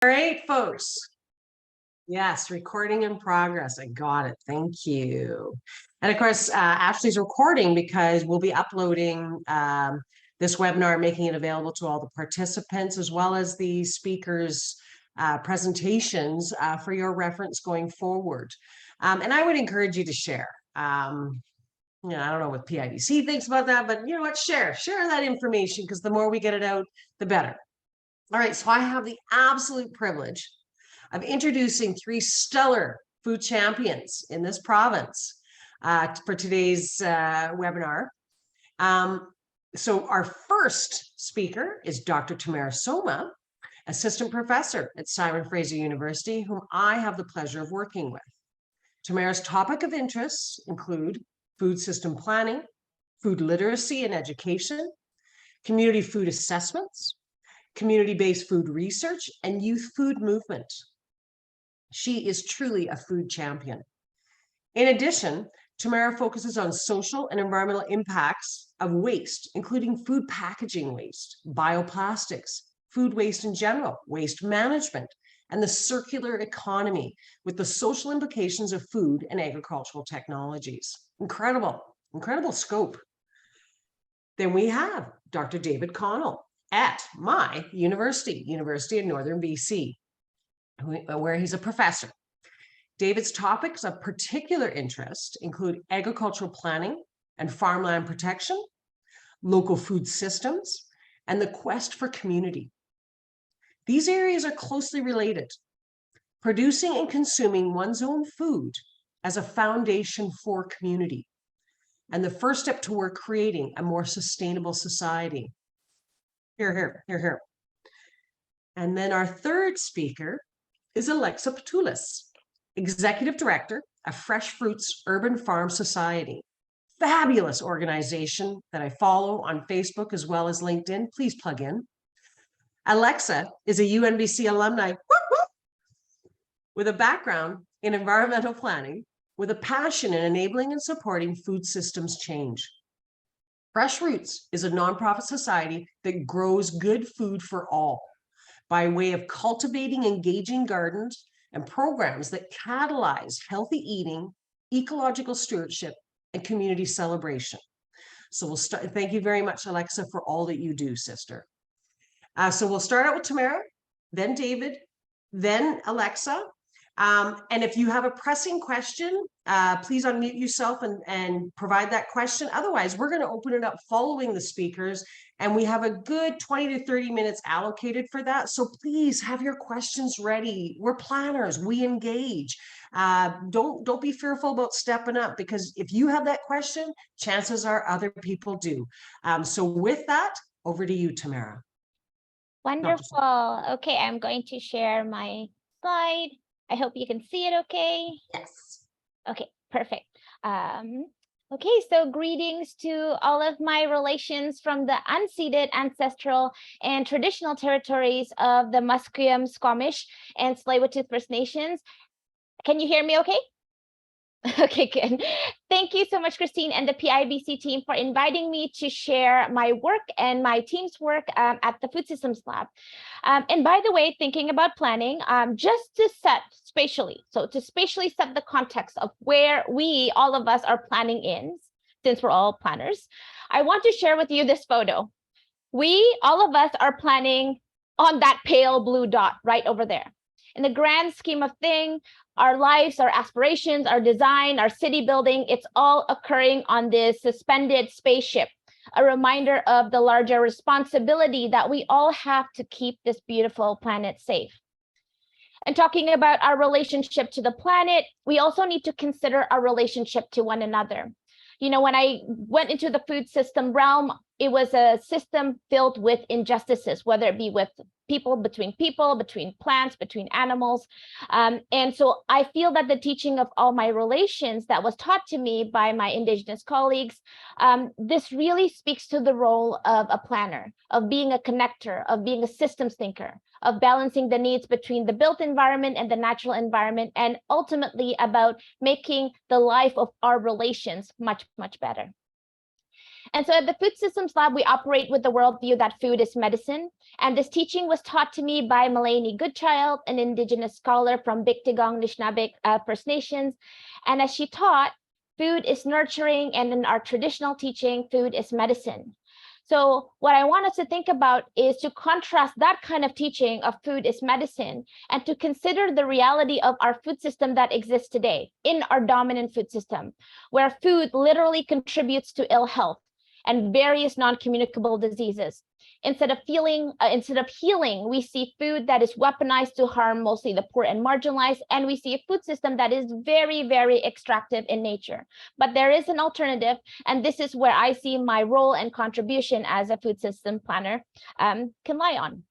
All right, folks. Yes, recording in progress. I got it. Thank you. And of course, Ashley's recording because we'll be uploading this webinar, making it available to all the participants, as well as the speakers' presentations for your reference going forward. And I would encourage you to share. I don't know what PIBC thinks about that, but you know what? Share that information, because the more we get it out, the better. All right, so I have the absolute privilege of introducing three stellar food champions in this province for today's webinar. So our first speaker is Dr. Tamara Soma, assistant professor at Simon Fraser University, whom I have the pleasure of working with. Tamara's topic of interests include food system planning, food literacy and education, community food assessments, community-based food research, and youth food movement. She is truly a food champion. In addition, Tamara focuses on social and environmental impacts of waste, including food packaging waste, bioplastics, food waste in general, waste management, and the circular economy with the social implications of food and agricultural technologies. Incredible scope. Then we have Dr. David Connell at my university, University of Northern BC, where he's a professor. David's topics of particular interest include agricultural planning and farmland protection, local food systems, and the quest for community. These areas are closely related. Producing and consuming one's own food as a foundation for community, and the first step toward creating a more sustainable society. Here. And then our third speaker is Alexa Patulis, Executive Director of Fresh Fruits Urban Farm Society. Fabulous organization that I follow on Facebook as well as LinkedIn. Please plug in. Alexa is a UNBC alumni with a background in environmental planning, with a passion in enabling and supporting food systems change. Fresh Roots is a nonprofit society that grows good food for all by way of cultivating engaging gardens and programs that catalyze healthy eating, ecological stewardship, and community celebration. So we'll start. Thank you very much, Alexa, for all that you do, sister. So we'll start out with Tamara, then David, then Alexa. And if you have a pressing question, please unmute yourself and provide that question. Otherwise, we're going to open it up following the speakers, and we have a good 20 to 30 minutes allocated for that. So please have your questions ready. We're planners, we engage. Don't be fearful about stepping up, because if you have that question, chances are other people do. So with that, over to you, Tamara. Wonderful. Okay, I'm going to share my slide. I hope you can see it okay. Yes. Okay, perfect. Okay, so greetings to all of my relations from the unceded, ancestral, and traditional territories of the Musqueam, Squamish, and Tsleil-Waututh First Nations. Can you hear me okay? Okay, good. Thank you so much, Christine, and the PIBC team for inviting me to share my work and my team's work at the Food Systems Lab. And by the way, thinking about planning, just to set spatially, so to spatially set the context of where we, all of us, are planning in, since we're all planners, I want to share with you this photo. We, all of us, are planning on that pale blue dot right over there. In the grand scheme of things, our lives, our aspirations, our design, our city building, it's all occurring on this suspended spaceship, a reminder of the larger responsibility that we all have to keep this beautiful planet safe. And talking about our relationship to the planet, we also need to consider our relationship to one another. You know, when I went into the food system realm, it was a system filled with injustices, whether it be with people, between plants, between animals. And so I feel that the teaching of all my relations that was taught to me by my Indigenous colleagues, this really speaks to the role of a planner, of being a connector, of being a systems thinker, of balancing the needs between the built environment and the natural environment, and ultimately about making the life of our relations much, much better. And so at the Food Systems Lab, we operate with the worldview that food is medicine. And this teaching was taught to me by Malani Goodchild, an Indigenous scholar from Biktigong Nishnabek First Nations. And as she taught, food is nurturing, and in our traditional teaching, food is medicine. So what I want us to think about is to contrast that kind of teaching of food is medicine and to consider the reality of our food system that exists today in our dominant food system, where food literally contributes to ill health and various non-communicable diseases. Instead of healing, we see food that is weaponized to harm mostly the poor and marginalized, and we see a food system that is very, very extractive in nature. But there is an alternative, and this is where I see my role and contribution as a food system planner can lie on.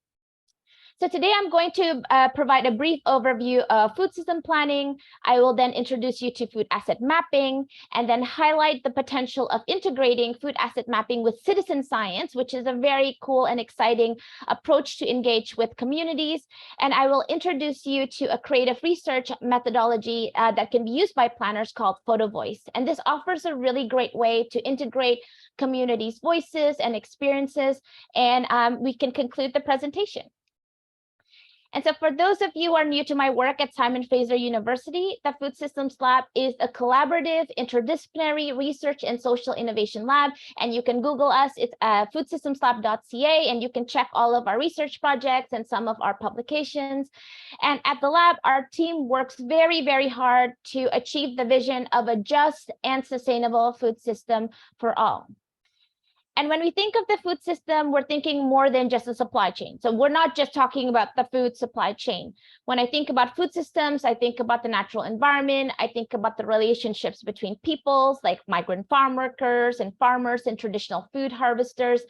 So today I'm going to provide a brief overview of food system planning. I will then introduce you to food asset mapping and then highlight the potential of integrating food asset mapping with citizen science, which is a very cool and exciting approach to engage with communities. And I will introduce you to a creative research methodology that can be used by planners called Photo Voice. And this offers a really great way to integrate communities' voices and experiences. And we can conclude the presentation. And so for those of you who are new to my work at Simon Fraser University, the Food Systems Lab is a collaborative, interdisciplinary research and social innovation lab. And you can Google us, it's foodsystemslab.ca, and you can check all of our research projects and some of our publications. And at the lab, our team works very, very hard to achieve the vision of a just and sustainable food system for all. And when we think of the food system, we're thinking more than just a supply chain. So we're not just talking about the food supply chain. When I think about food systems, I think about the natural environment. I think about the relationships between peoples like migrant farm workers and farmers and traditional food harvesters.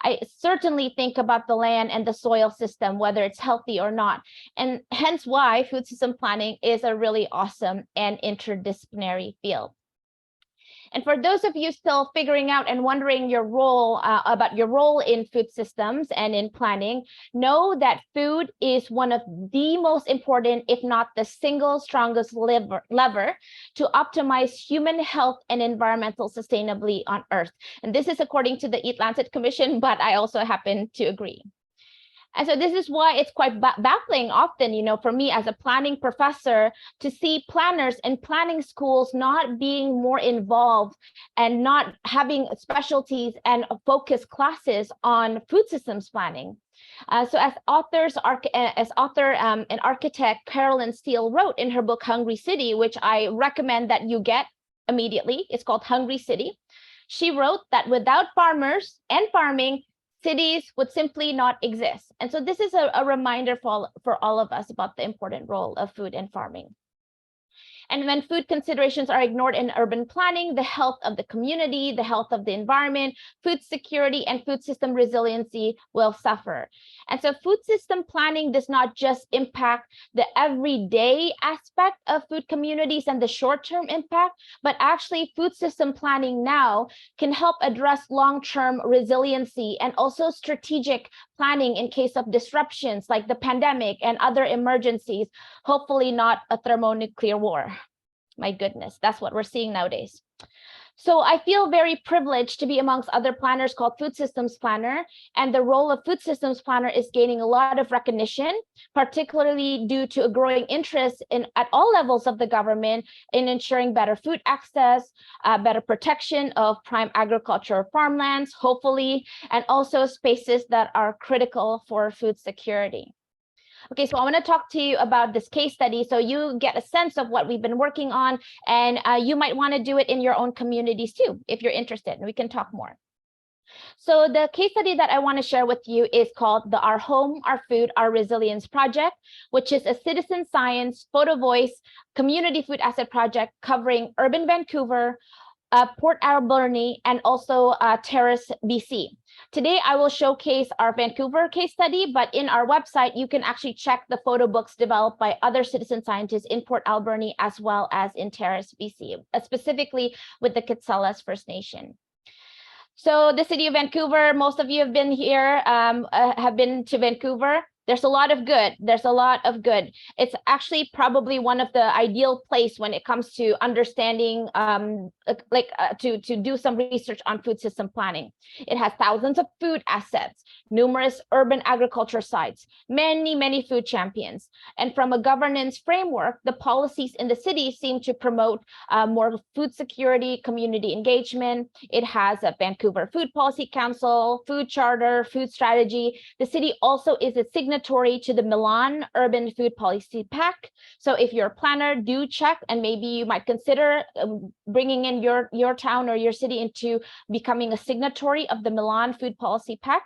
I certainly think about the land and the soil system, whether it's healthy or not. And hence why food system planning is a really awesome and interdisciplinary field. And for those of you still figuring out and wondering your role about your role in food systems and in planning, know that food is one of the most important, if not the single strongest lever to optimize human health and environmental sustainability on Earth. And this is according to the Eat Lancet Commission, but I also happen to agree. And so this is why it's quite baffling often, for me as a planning professor to see planners and planning schools not being more involved and not having specialties and focused classes on food systems planning. So as author and architect Carolyn Steele wrote in her book, Hungry City, which I recommend that you get immediately, it's called Hungry City. She wrote that without farmers and farming, cities would simply not exist. And so this is a reminder for all of us about the important role of food and farming. And when food considerations are ignored in urban planning, the health of the community, the health of the environment, food security, and food system resiliency will suffer. And so food system planning does not just impact the everyday aspect of food communities and the short-term impact, but actually food system planning now can help address long-term resiliency and also strategic planning in case of disruptions like the pandemic and other emergencies, hopefully not a thermonuclear war. My goodness, that's what we're seeing nowadays. So I feel very privileged to be amongst other planners called Food Systems Planner, and the role of Food Systems Planner is gaining a lot of recognition, particularly due to a growing interest at all levels of the government in ensuring better food access, better protection of prime agricultural farmlands, hopefully, and also spaces that are critical for food security. Okay, so I want to talk to you about this case study so you get a sense of what we've been working on, and you might want to do it in your own communities too, if you're interested, and we can talk more. So the case study that I want to share with you is called the Our Home, Our Food, Our Resilience Project, which is a citizen science, photo voice, community food asset project covering urban Vancouver, Port Alberni, and also Terrace, BC. Today, I will showcase our Vancouver case study, but in our website, you can actually check the photo books developed by other citizen scientists in Port Alberni as well as in Terrace, BC, specifically with the Kitsalas First Nation. So the city of Vancouver, most of you have been here, have been to Vancouver. There's a lot of good. There's a lot of good. It's actually probably one of the ideal place when it comes to understanding, to do some research on food system planning. It has thousands of food assets, numerous urban agriculture sites, many food champions. And from a governance framework, the policies in the city seem to promote more food security, community engagement. It has a Vancouver Food Policy Council, food charter, food strategy. The city also is a signatory to the Milan Urban Food Policy Pact. So if you're a planner, do check, and maybe you might consider bringing in your town or your city into becoming a signatory of the Milan Food Policy Pact.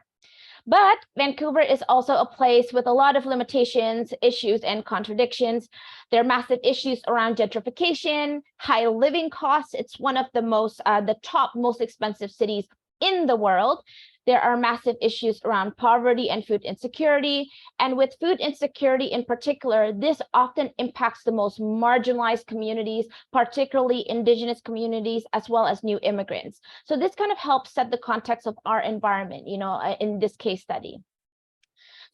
But Vancouver is also a place with a lot of limitations, issues, and contradictions. There are massive issues around gentrification, high living costs. It's one of the top most expensive cities in the world. There are massive issues around poverty and food insecurity. And with food insecurity in particular, this often impacts the most marginalized communities, particularly Indigenous communities, as well as new immigrants. So this kind of helps set the context of our environment, in this case study.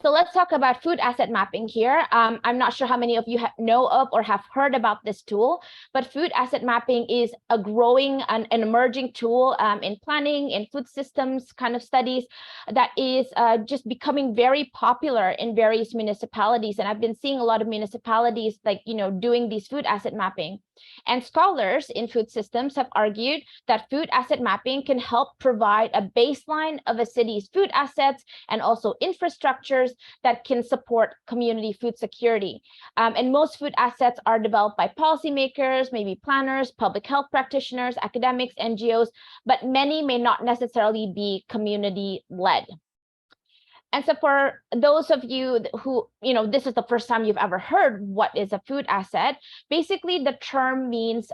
So let's talk about food asset mapping here. I'm not sure how many of you know of or have heard about this tool, but food asset mapping is a growing and an emerging tool in planning, in food systems kind of studies that is just becoming very popular in various municipalities. And I've been seeing a lot of municipalities doing these food asset mapping. And scholars in food systems have argued that food asset mapping can help provide a baseline of a city's food assets and also infrastructures that can support community food security. And most food assets are developed by policymakers, maybe planners, public health practitioners, academics, NGOs, but many may not necessarily be community-led. And so for those of you who, this is the first time you've ever heard what is a food asset, basically the term means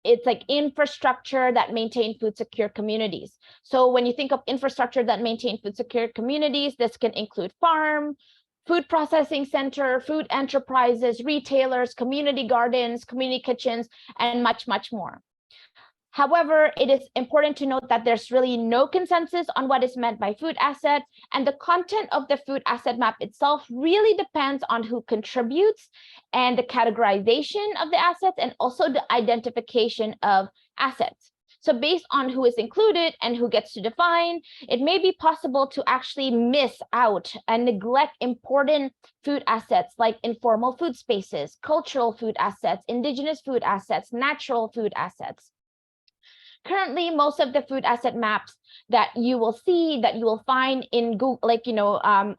it's like infrastructure that maintain food secure communities. So when you think of infrastructure that maintain food secure communities, this can include farm, food processing center, food enterprises, retailers, community gardens, community kitchens, and much more. However, it is important to note that there's really no consensus on what is meant by food asset, and the content of the food asset map itself really depends on who contributes and the categorization of the assets and also the identification of assets. So based on who is included and who gets to define, it may be possible to actually miss out and neglect important food assets like informal food spaces, cultural food assets, indigenous food assets, natural food assets. Currently, most of the food asset maps that you will see, that you will find in Google,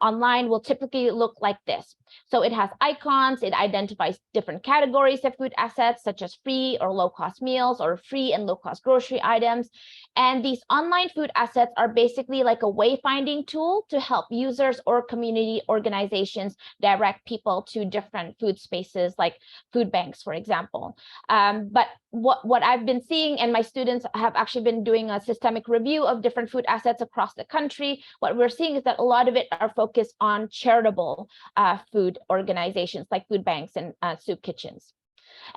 online, will typically look like this. So it has icons, it identifies different categories of food assets, such as free or low-cost meals or free and low-cost grocery items. And these online food assets are basically like a wayfinding tool to help users or community organizations direct people to different food spaces, like food banks, for example. But what I've been seeing, and my students have actually been doing a systemic review of different food assets across the country, what we're seeing is that a lot of it are focused on charitable food organizations like food banks and soup kitchens.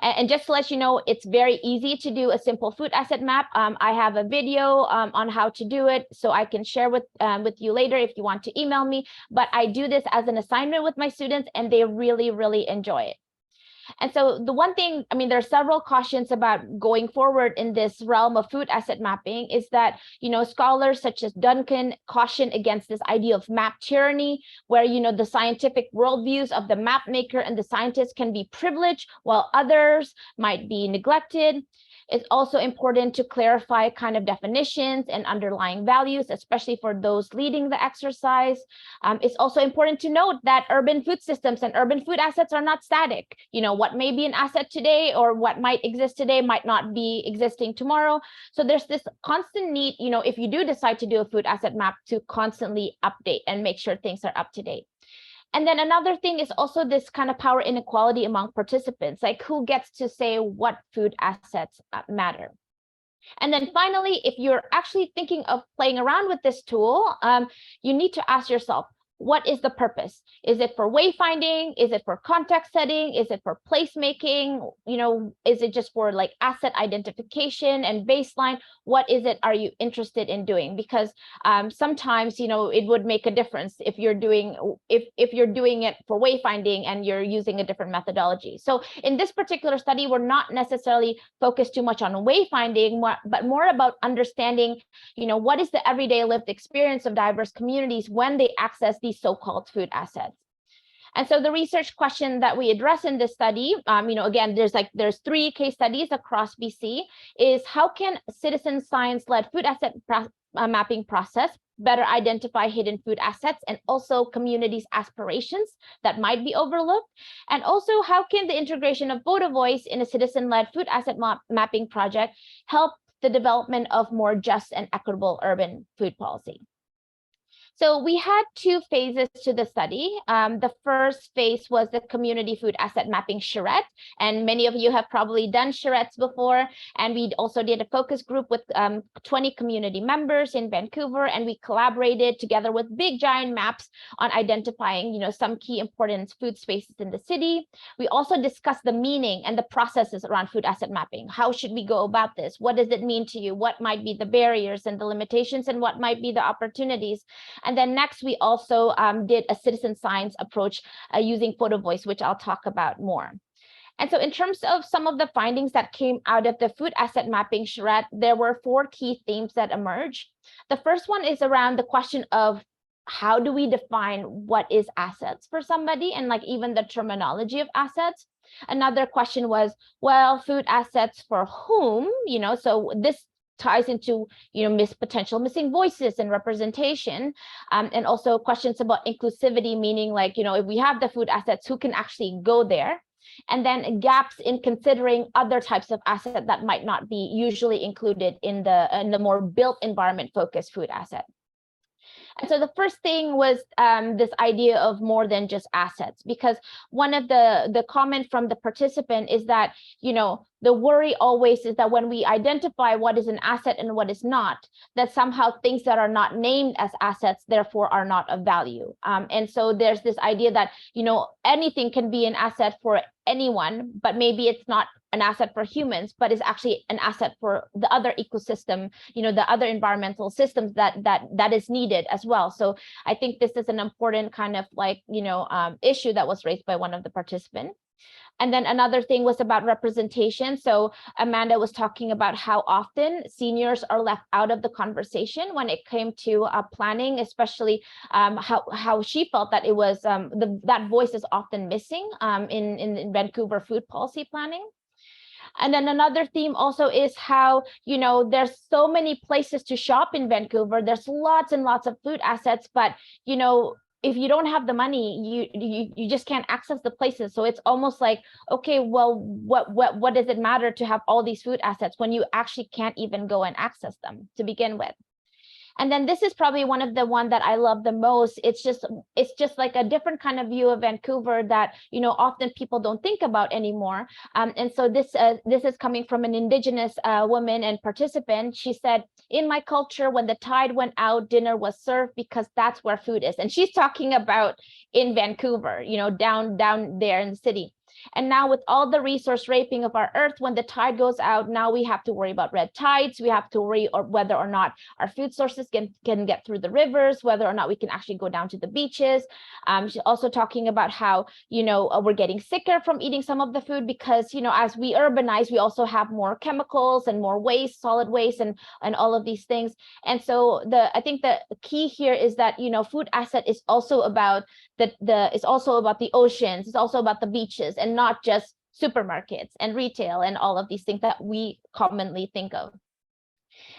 And just to let you know, it's very easy to do a simple food asset map. I have a video on how to do it, so I can share with you later if you want to email me. But I do this as an assignment with my students, and they really enjoy it. And so the one thing, there are several cautions about going forward in this realm of food asset mapping is that, scholars such as Duncan caution against this idea of map tyranny, where, the scientific worldviews of the map maker and the scientists can be privileged while others might be neglected. It's also important to clarify kind of definitions and underlying values, especially for those leading the exercise. It's also important to note that urban food systems and urban food assets are not static. What may be an asset today or what might exist today might not be existing tomorrow. So there's this constant need, if you do decide to do a food asset map, to constantly update and make sure things are up to date. And then another thing is also this kind of power inequality among participants, like who gets to say what food assets matter. And then finally, if you're actually thinking of playing around with this tool, you need to ask yourself, what is the purpose? Is it for wayfinding? Is it for context setting? Is it for placemaking? You know, is it just for like asset identification and baseline? What is it are you interested in doing? Because sometimes, you know, it would make a difference if you're doing it for wayfinding and you're using a different methodology. So in this particular study, we're not necessarily focused too much on wayfinding, but more about understanding, you know, what is the everyday lived experience of diverse communities when they access these so-called food assets. And so the research question that we address in this study, you know, again, there's 3 case studies across BC, is how can citizen science-led food asset mapping process better identify hidden food assets and also communities' aspirations that might be overlooked? And also, how can the integration of photo voice in a citizen-led food asset mapping project help the development of more just and equitable urban food policy? So we had 2 phases to the study. The first phase was the community food asset mapping charrette, and many of you have probably done charrettes before. And we also did a focus group with 20 community members in Vancouver, and we collaborated together with big giant maps on identifying, you know, some key important food spaces in the city. We also discussed the meaning and the processes around food asset mapping. How should we go about this? What does it mean to you? What might be the barriers and the limitations, and what might be the opportunities? And then next, we also did a citizen science approach using photo voice, which I'll talk about more. And so in terms of some of the findings that came out of the food asset mapping charrette, there were 4 key themes that emerged. The first one is around the question of how do we define what is assets for somebody, and like even the terminology of assets. Another question was, well, food assets for whom, you know, so this ties into, you know, potential missing voices and representation, and also questions about inclusivity, meaning like, you know, if we have the food assets, who can actually go there? And then gaps in considering other types of asset that might not be usually included in the more built environment focused food asset. And so the first thing was this idea of more than just assets, because one of the comment from the participant is that, you know, the worry always is that when we identify what is an asset and what is not, that somehow things that are not named as assets, therefore are not of value. And so there's this idea that, you know, anything can be an asset for anyone, but maybe it's not an asset for humans, but is actually an asset for the other ecosystem, you know, the other environmental systems that is needed as well. So I think this is an important kind of like, you know, issue that was raised by one of the participants. And then another thing was about representation. So Amanda was talking about how often seniors are left out of the conversation when it came to planning, especially how she felt that it was that voice is often missing in Vancouver food policy planning. And then another theme also is how, you know, there's so many places to shop in Vancouver. There's lots and lots of food assets, but, you know, if you don't have the money, you just can't access the places. So it's almost like, okay, well, what does it matter to have all these food assets when you actually can't even go and access them to begin with? And then this is probably one that I love the most. It's just like a different kind of view of Vancouver that, you know, often people don't think about anymore. And so this is coming from an Indigenous woman and participant. She said, in my culture, when the tide went out, dinner was served because that's where food is. And she's talking about in Vancouver, you know, down there in the city. And now with all the resource raping of our earth, when the tide goes out, now we have to worry about red tides. We have to worry whether or not our food sources can get through the rivers, whether or not we can actually go down to the beaches. She's also talking about how, you know, we're getting sicker from eating some of the food because, you know, as we urbanize, we also have more chemicals and more waste, solid waste, and all of these things. And so I think the key here is that, you know, food asset is also about it's also about the oceans, it's also about the beaches, and not just supermarkets and retail and all of these things that we commonly think of.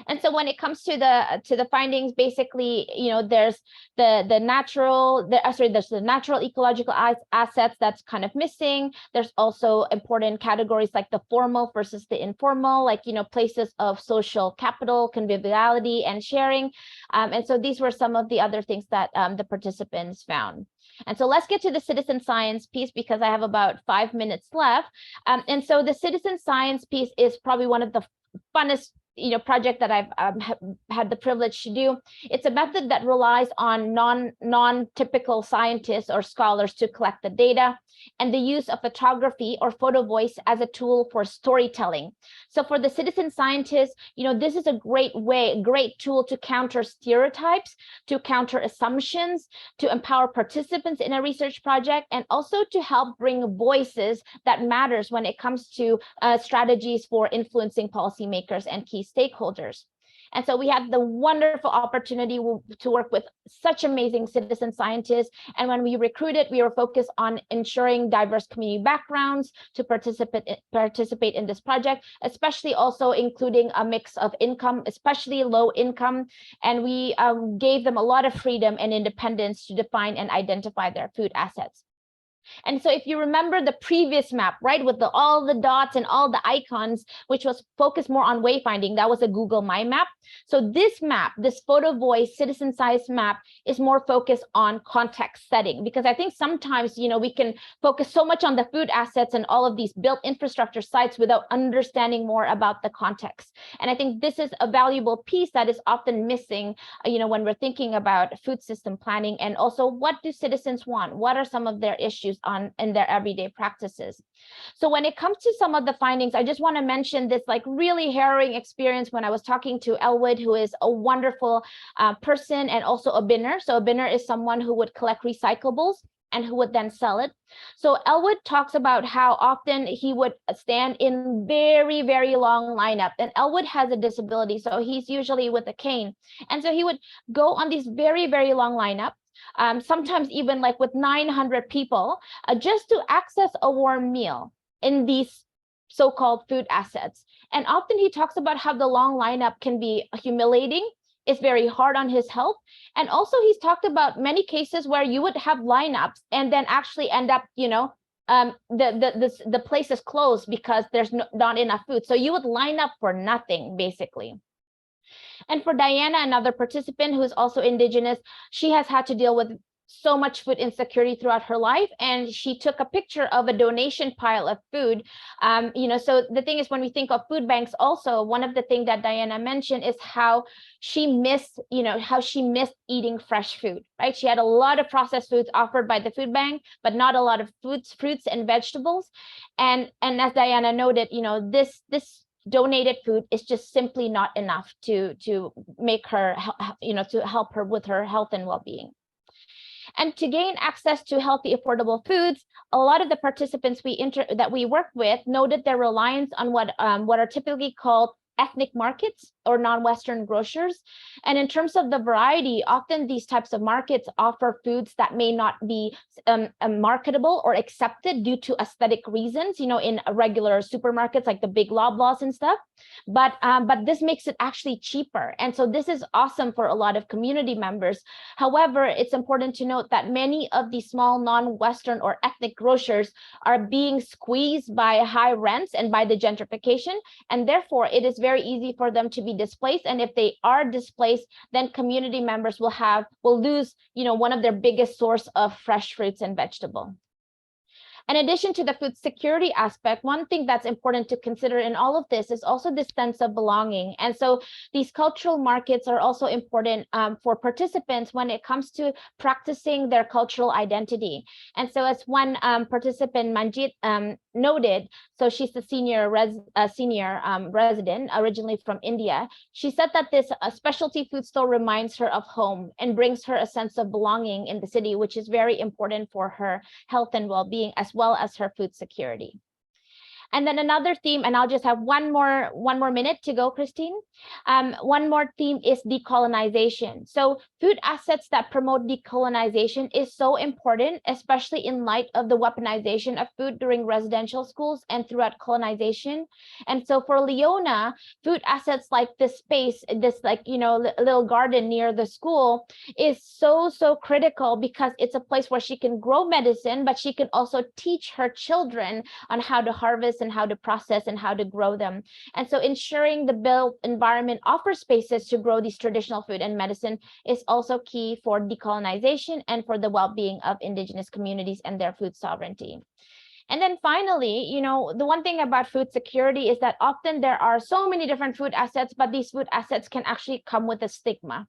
And so when it comes to the findings, basically, you know, there's the natural ecological assets that's kind of missing. There's also important categories like the formal versus the informal, like, you know, places of social capital, conviviality, and sharing. And so these were some of the other things that the participants found. And so let's get to the citizen science piece because I have about 5 minutes left. And so the citizen science piece is probably one of the funnest project that I've had the privilege to do. It's a method that relies on non-typical scientists or scholars to collect the data, and the use of photography or photo voice as a tool for storytelling. So for the citizen scientists, this is a great tool to counter stereotypes, to counter assumptions, to empower participants in a research project, and also to help bring voices that matters when it comes to strategies for influencing policymakers and key stakeholders. And so we had the wonderful opportunity to work with such amazing citizen scientists. And when we recruited, we were focused on ensuring diverse community backgrounds to participate in this project, especially also including a mix of income, especially low income. And we gave them a lot of freedom and independence to define and identify their food assets. And so if you remember the previous map, right, with all the dots and all the icons, which was focused more on wayfinding, that was a Google My Map. So this map, this photo voice citizen science map, is more focused on context setting, because I think sometimes, we can focus so much on the food assets and all of these built infrastructure sites without understanding more about the context. And I think this is a valuable piece that is often missing, when we're thinking about food system planning, and also what do citizens want? What are some of their issues in their everyday practices? So when it comes to some of the findings, I just want to mention this really harrowing experience when I was talking to Elwood, who is a wonderful person and also a binner. So a binner is someone who would collect recyclables and who would then sell it. So Elwood talks about how often he would stand in very, very long lineup. And Elwood has a disability, so he's usually with a cane. And so he would go on these very, very long lineup. Sometimes even with 900 people, just to access a warm meal in these so-called food assets. And often he talks about how the long lineup can be humiliating. It's very hard on his health. And also he's talked about many cases where you would have lineups and then actually end up, the place is closed because there's not enough food. So you would line up for nothing, basically. And for Diana, another participant who is also Indigenous, she has had to deal with so much food insecurity throughout her life. And she took a picture of a donation pile of food. So the thing is, when we think of food banks, also one of the things that Diana mentioned is how she missed eating fresh food, right? She had a lot of processed foods offered by the food bank, but not a lot of fruits and vegetables. And as Diana noted, this donated food is just simply not enough to make her, to help her with her health and well-being. And to gain access to healthy, affordable foods, a lot of the participants that we worked with noted their reliance on what are typically called ethnic markets or non-Western grocers. And in terms of the variety, often these types of markets offer foods that may not be marketable or accepted due to aesthetic reasons, in regular supermarkets like the big Loblaws and stuff. But this makes it actually cheaper. And so this is awesome for a lot of community members. However, it's important to note that many of these small non-Western or ethnic grocers are being squeezed by high rents and by the gentrification. And therefore, it is very easy for them to be displaced. And if they are displaced, then community members will lose, one of their biggest source of fresh fruits and vegetable. In addition to the food security aspect, one thing that's important to consider in all of this is also this sense of belonging. And so these cultural markets are also important for participants when it comes to practicing their cultural identity. And so as one participant, Manjit, noted, so she's the senior resident, originally from India. She said that this specialty food store reminds her of home and brings her a sense of belonging in the city, which is very important for her health and well-being, as well as her food security. And then another theme, and I'll just have one more minute to go, Christine. One more theme is decolonization. So food assets that promote decolonization is so important, especially in light of the weaponization of food during residential schools and throughout colonization. And so for Leona, food assets like this space, this little garden near the school is so critical, because it's a place where she can grow medicine, but she can also teach her children on how to harvest and how to process and how to grow them. And so ensuring the built environment offers spaces to grow these traditional food and medicine is also key for decolonization and for the well-being of Indigenous communities and their food sovereignty. And then finally, you know, the one thing about food security is that often there are so many different food assets, but these food assets can actually come with a stigma.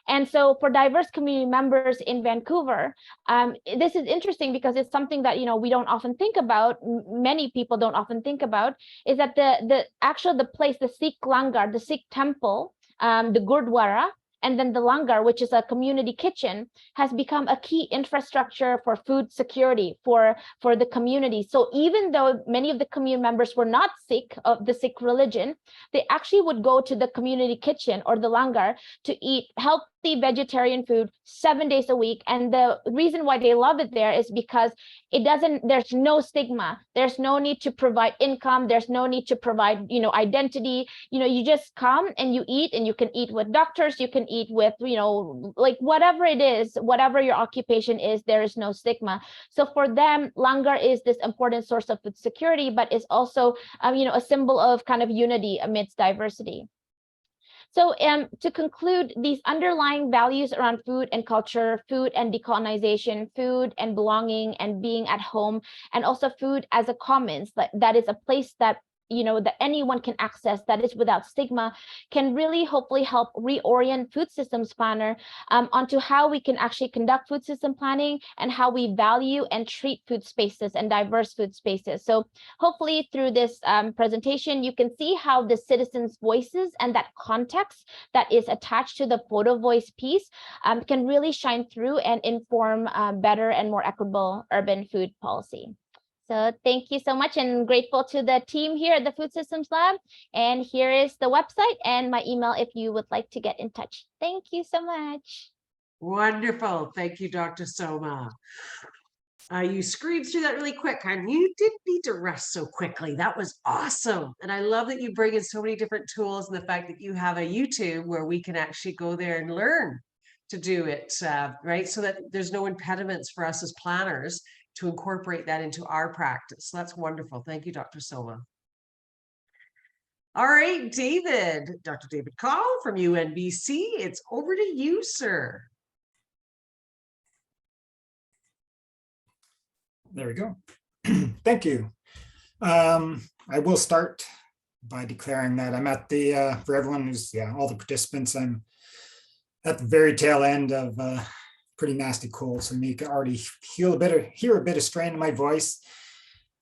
And so for diverse community members in Vancouver, this is interesting because it's something that, you know, we don't often think about, many people don't often think about, is that the place, the Sikh langar, the Sikh temple, the Gurdwara, and then the langar, which is a community kitchen, has become a key infrastructure for food security for the community. So even though many of the community members were not Sikh, of the Sikh religion, they actually would go to the community kitchen or the langar to eat healthy vegetarian food 7 days a week. And the reason why they love it there is because there's no stigma. There's no need to provide income. There's no need to provide, you know, identity. You know, you just come and you eat, and you can eat with doctors. You can eat with, you know, like whatever it is, whatever your occupation is, there is no stigma. So for them, langar is this important source of food security, but is also, you know, a symbol of kind of unity amidst diversity. So to conclude, these underlying values around food and culture, food and decolonization, food and belonging and being at home, and also food as a commons, that is a place that, you know, that anyone can access, that is without stigma, can really hopefully help reorient food systems planner onto how we can actually conduct food system planning and how we value and treat food spaces and diverse food spaces. So hopefully through this presentation, you can see how the citizens' voices and that context that is attached to the photo voice piece can really shine through and inform better and more equitable urban food policy. So thank you so much, and grateful to the team here at the Food Systems Lab. And here is the website and my email if you would like to get in touch. Thank you so much. Wonderful. Thank you, Dr. Soma. You screamed through that really quick, and you didn't need to rest so quickly. That was awesome. And I love that you bring in so many different tools, and the fact that you have a YouTube where we can actually go there and learn to do it, right? So that there's no impediments for us as planners to incorporate that into our practice. That's wonderful. Thank you, Dr. Soma. All right, David, Dr. David Call from UNBC. It's over to you, sir. There we go. Thank you. I will start by declaring that I'm at the, for everyone who's, all the participants, I'm at the very tail end of pretty nasty cold. So you can already hear a bit of strain in my voice.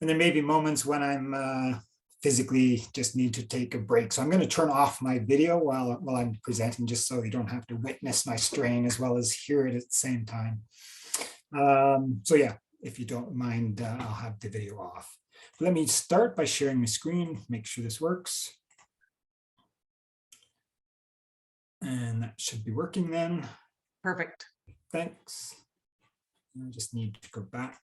And there may be moments when I'm physically just need to take a break. So I'm going to turn off my video while I'm presenting, just so you don't have to witness my strain as well as hear it at the same time. So yeah, if you don't mind, I'll have the video off. Let me start by sharing my screen, make sure this works. And that should be working then. Perfect. Thanks. I just need to go back.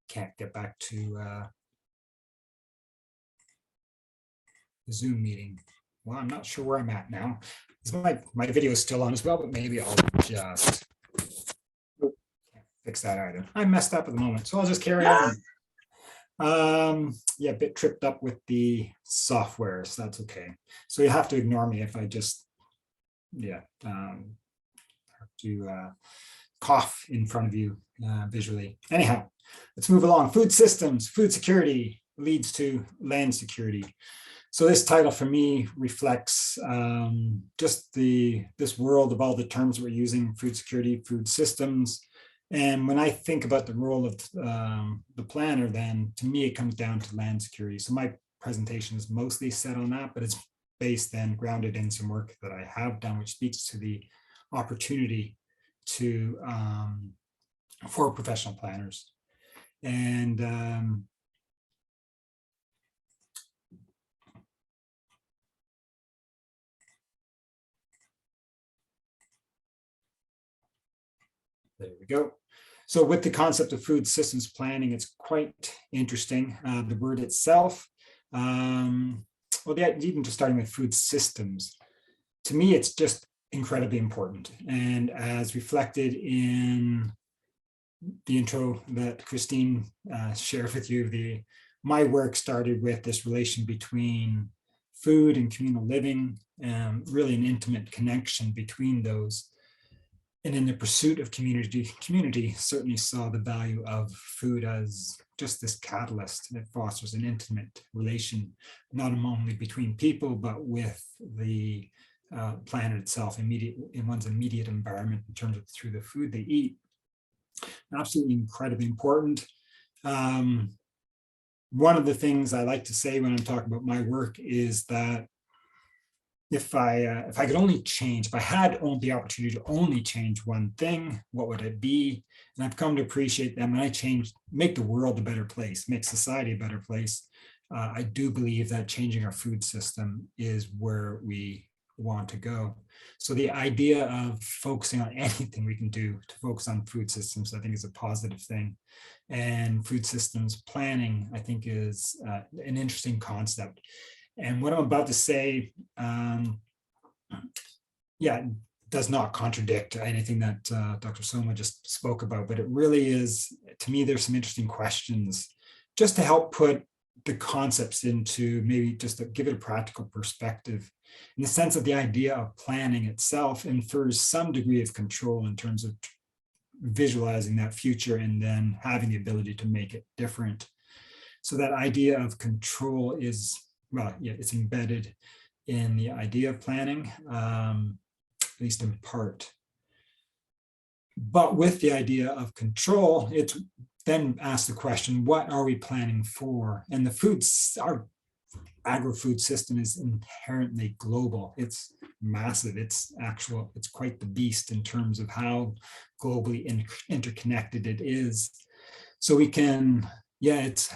Can't get back to the Zoom meeting. Well, I'm not sure where I'm at now. My video is still on as well, but maybe I'll just fix that either. I'm messed up at the moment, so I'll just carry on. Yeah, a bit tripped up with the software, so that's okay. So you have to ignore me if I just, have to cough in front of you visually. Anyhow, let's move along. Food systems, food security leads to land security. So this title for me reflects just this world of all the terms we're using: food security, food systems. And when I think about the role of the planner, then to me, it comes down to land security. So my presentation is mostly set on that, but it's based and grounded in some work that I have done, which speaks to the opportunity to for professional planners. And there we go. So with the concept of food systems planning, it's quite interesting. The word itself, well, even just starting with food systems, to me, it's just incredibly important. And as reflected in the intro that Christine shared with you, my work started with this relation between food and communal living, really an intimate connection between those. And in the pursuit of community certainly saw the value of food as just this catalyst that fosters an intimate relation, not only between people, but with the planet itself, in one's immediate environment in terms of through the food they eat. Absolutely incredibly important. One of the things I like to say when I'm talking about my work is that if I could only change, if I had the opportunity to only change one thing, what would it be? And I've come to appreciate them. And I make the world a better place, make society a better place. I do believe that changing our food system is where we want to go. So the idea of focusing on anything we can do to focus on food systems, I think, is a positive thing. And food systems planning, I think, is an interesting concept. And what I'm about to say, does not contradict anything that Dr. Soma just spoke about, but it really is, to me, there's some interesting questions just to help put the concepts into maybe just to give it a practical perspective, in the sense that the idea of planning itself infers some degree of control in terms of visualizing that future and then having the ability to make it different. So that idea of control is, well, yeah, it's embedded in the idea of planning, at least in part. But with the idea of control, it's then asks the question, what are we planning for? And our agri-food system is inherently global. It's massive. It's quite the beast in terms of how globally interconnected it is. So we can, it's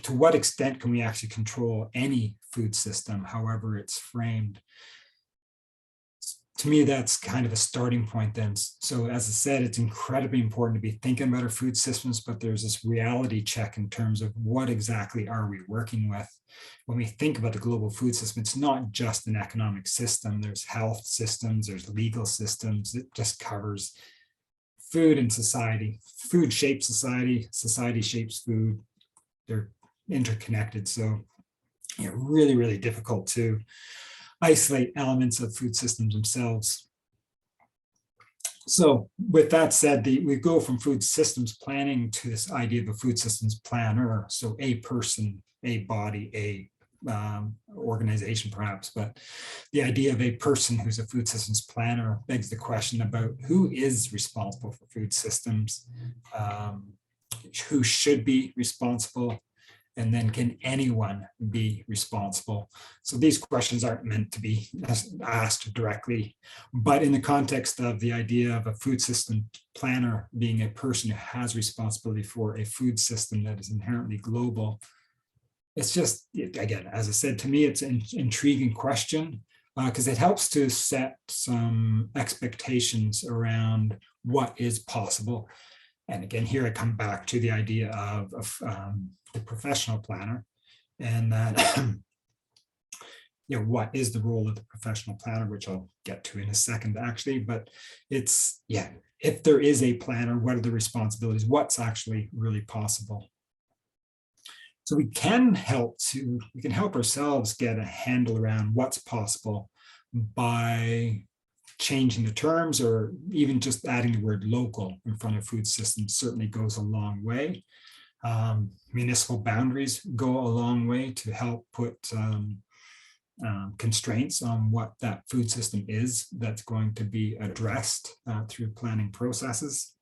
to what extent can we actually control any food system, however it's framed? To me, that's kind of a starting point then. So as I said, it's incredibly important to be thinking about our food systems, but there's this reality check in terms of what exactly are we working with? When we think about the global food system, it's not just an economic system. There's health systems, there's legal systems. It just covers food and society. Food shapes society, society shapes food. They're interconnected. So, really, really difficult to isolate elements of food systems themselves. So with that said, we go from food systems planning to this idea of a food systems planner. So a person, a body, a organization perhaps, but the idea of a person who's a food systems planner begs the question about who is responsible for food systems, who should be responsible, and then can anyone be responsible? So these questions aren't meant to be asked directly, but in the context of the idea of a food system planner being a person who has responsibility for a food system that is inherently global, it's just, again, as I said, to me, it's an intriguing question because it helps to set some expectations around what is possible. And again, here I come back to the idea of the professional planner, and that what is the role of the professional planner, which I'll get to in a second actually, but it's, if there is a planner, what are the responsibilities, what's actually really possible? So we can help ourselves get a handle around what's possible by changing the terms, or even just adding the word local in front of food systems certainly goes a long way. Municipal boundaries go a long way to help put constraints on what that food system is that's going to be addressed through planning processes.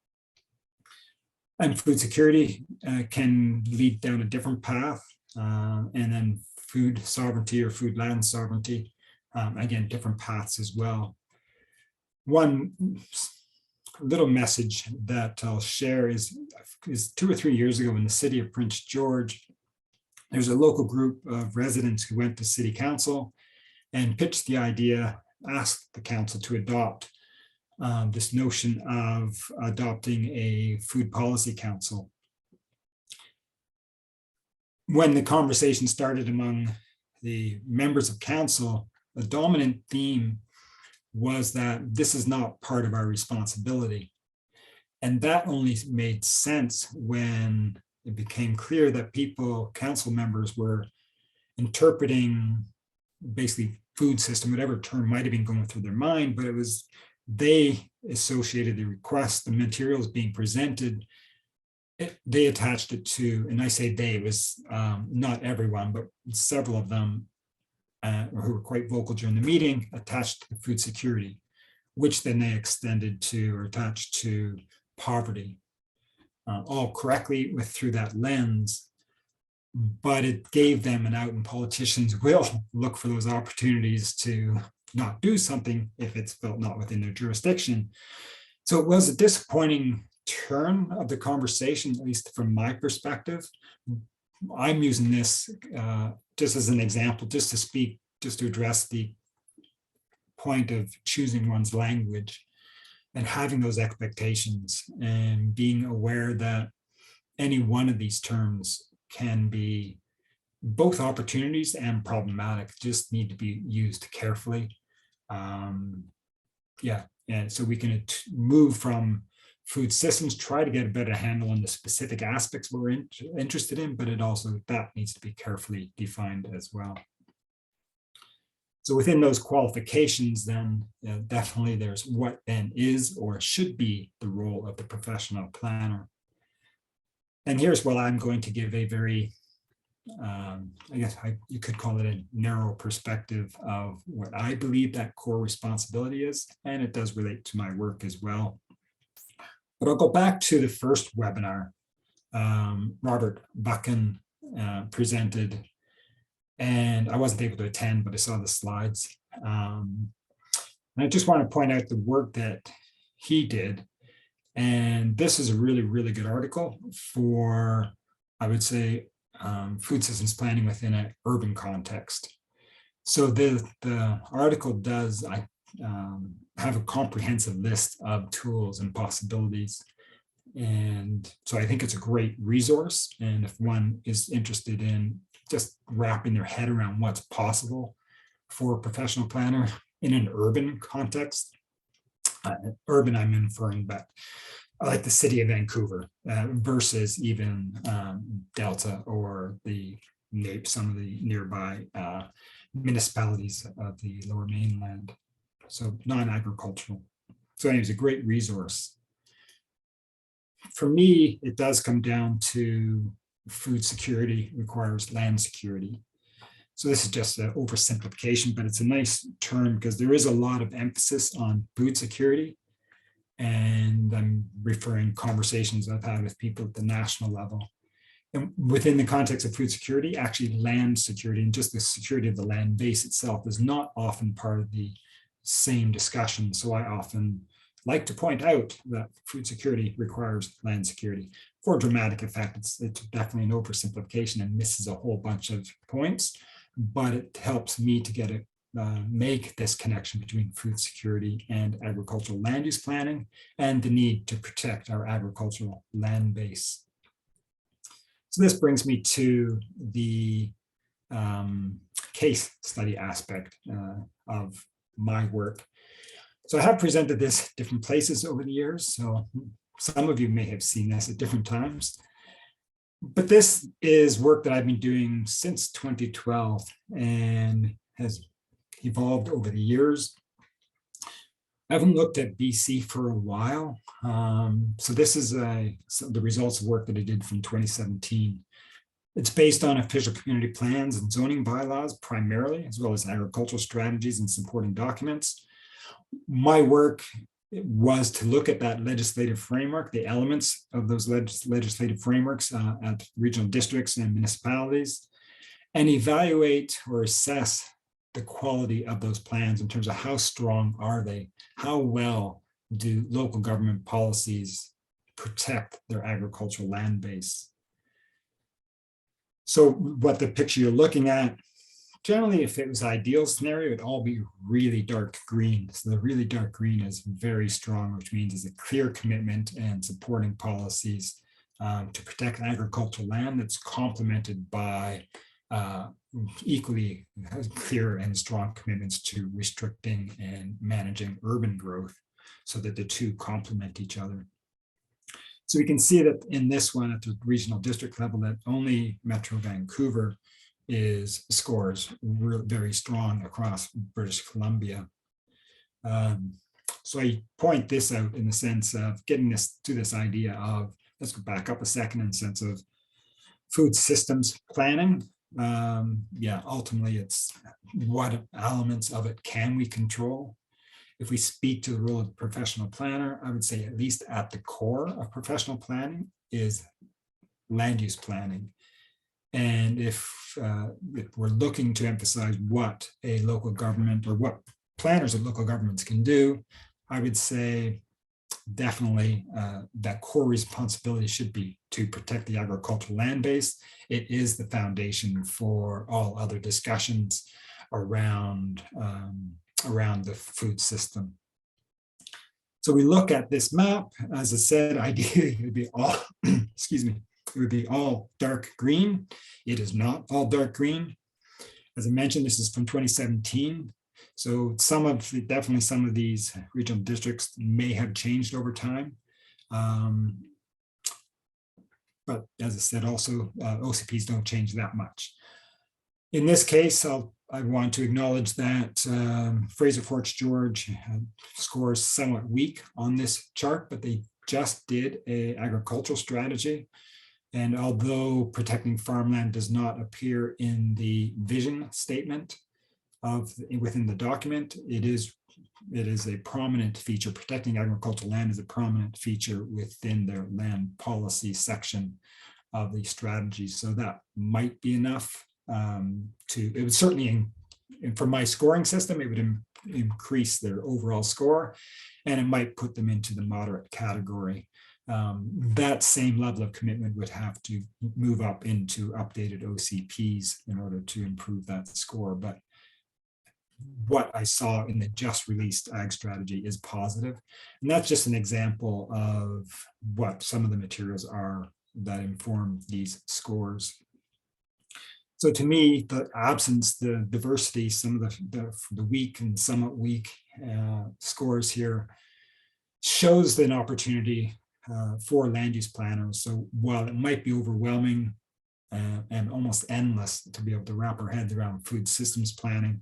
And food security can lead down a different path, and then food sovereignty or food land sovereignty, again, different paths as well. One little message that I'll share is 2 or 3 years ago in the city of Prince George, there's a local group of residents who went to city council and pitched the idea, asked the council to adopt this notion of adopting a food policy council. When the conversation started among the members of council, the dominant theme was that this is not part of our responsibility. And that only made sense when it became clear that council members were interpreting basically food system, whatever term might have been going through their mind, but it was, they associated the request, the materials being presented, they attached it to, and I say they, it was not everyone, but several of them who were quite vocal during the meeting, attached to food security, which then they extended to or attached to poverty, all correctly through that lens. But it gave them an out, and politicians will look for those opportunities to not do something if it's felt not within their jurisdiction. So it was a disappointing turn of the conversation, at least from my perspective. I'm using this just as an example, just to address the point of choosing one's language and having those expectations and being aware that any one of these terms can be both opportunities and problematic, just need to be used carefully. Yeah, and so we can move from food systems, try to get a better handle on the specific aspects we're interested in, but it also, that needs to be carefully defined as well. So within those qualifications, then definitely there's what then is or should be the role of the professional planner. And here's what I'm going to give a very, I guess you could call it a narrow perspective of what I believe that core responsibility is, and it does relate to my work as well. But I'll go back to the first webinar Robert Buchan presented, and I wasn't able to attend, but I saw the slides. And I just want to point out the work that he did. And this is a really, really good article for, I would say, food systems planning within an urban context. So the article does have a comprehensive list of tools and possibilities. And so I think it's a great resource. And if one is interested in just wrapping their head around what's possible for a professional planner in an urban context, urban I'm inferring, but like the city of Vancouver versus even Delta or some of the nearby municipalities of the Lower Mainland. So non-agricultural. So anyways, a great resource. For me, it does come down to food security requires land security. So this is just an oversimplification, but it's a nice term because there is a lot of emphasis on food security. And I'm referring conversations I've had with people at the national level. And within the context of food security, actually land security and just the security of the land base itself is not often part of the same discussion. So I often like to point out that food security requires land security. For dramatic effect, it's definitely an oversimplification and misses a whole bunch of points, but it helps me to get it, make this connection between food security and agricultural land use planning and the need to protect our agricultural land base. So this brings me to the case study aspect of my work. So I have presented this at different places over the years. So some of you may have seen this at different times. But this is work that I've been doing since 2012 and has evolved over the years. I haven't looked at BC for a while. So this is the results of work that I did from 2017. It's based on official community plans and zoning bylaws primarily, as well as agricultural strategies and supporting documents. My work was to look at that legislative framework, the elements of those legislative frameworks at regional districts and municipalities, and evaluate or assess the quality of those plans in terms of how strong are they? How well do local government policies protect their agricultural land base? So what the picture you're looking at, generally, if it was ideal scenario, it'd all be really dark green. So the really dark green is very strong, which means it's a clear commitment and supporting policies to protect agricultural land that's complemented by equally clear and strong commitments to restricting and managing urban growth so that the two complement each other. So we can see that in this one at the regional district level that only Metro Vancouver scores very strong across British Columbia. So I point this out in the sense of getting this to this idea of, let's go back up a second, in the sense of food systems planning. Yeah, ultimately it's what elements of it can we control? If we speak to the role of the professional planner, I would say at least at the core of professional planning is land use planning. And if we're looking to emphasize what a local government or what planners of local governments can do, I would say definitely that core responsibility should be to protect the agricultural land base. It is the foundation for all other discussions around the food system. So we look at this map, as I said, ideally it would be all, excuse me, it would be all dark green. It is not all dark green. As I mentioned, this is from 2017. So definitely some of these regional districts may have changed over time. But as I said, also OCPs don't change that much. In this case, I want to acknowledge that Fraser Forts George scores somewhat weak on this chart, but they just did an agricultural strategy. And although protecting farmland does not appear in the vision statement within the document, it is a prominent feature. Protecting agricultural land is a prominent feature within their land policy section of the strategy. So that might be enough it would certainly, for my scoring system, it would increase their overall score, and it might put them into the moderate category. That same level of commitment would have to move up into updated OCPs in order to improve that score. But what I saw in the just released ag strategy is positive. And that's just an example of what some of the materials are that inform these scores. So to me, the absence, the diversity, some of the weak and somewhat weak scores here shows an opportunity for land use planners. So while it might be overwhelming and almost endless to be able to wrap our heads around food systems planning,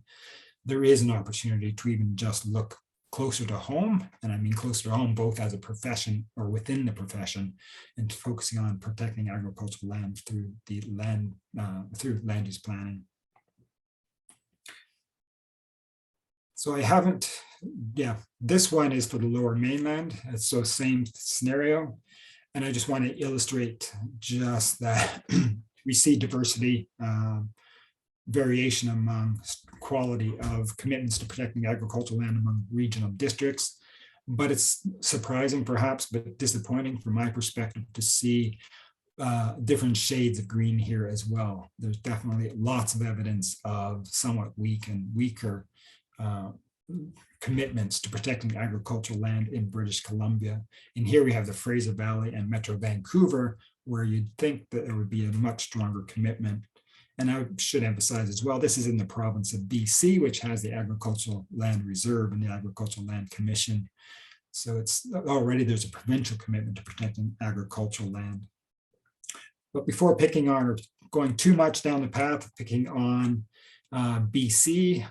there is an opportunity to even just look closer to home. And I mean closer to home, both as a profession or within the profession, and focusing on protecting agricultural land through land use planning. So I haven't, this one is for the Lower Mainland. So same scenario. And I just want to illustrate just that we see diversity, variation among quality of commitments to protecting agricultural land among regional districts. But it's surprising perhaps, but disappointing from my perspective to see different shades of green here as well. There's definitely lots of evidence of somewhat weak and weaker commitments to protecting agricultural land in British Columbia. And here we have the Fraser Valley and Metro Vancouver, where you'd think that there would be a much stronger commitment. And I should emphasize as well, this is in the province of BC, which has the Agricultural Land Reserve and the Agricultural Land Commission. So it's already, there's a provincial commitment to protecting agricultural land. But before picking on or going too much down the path of picking on BC,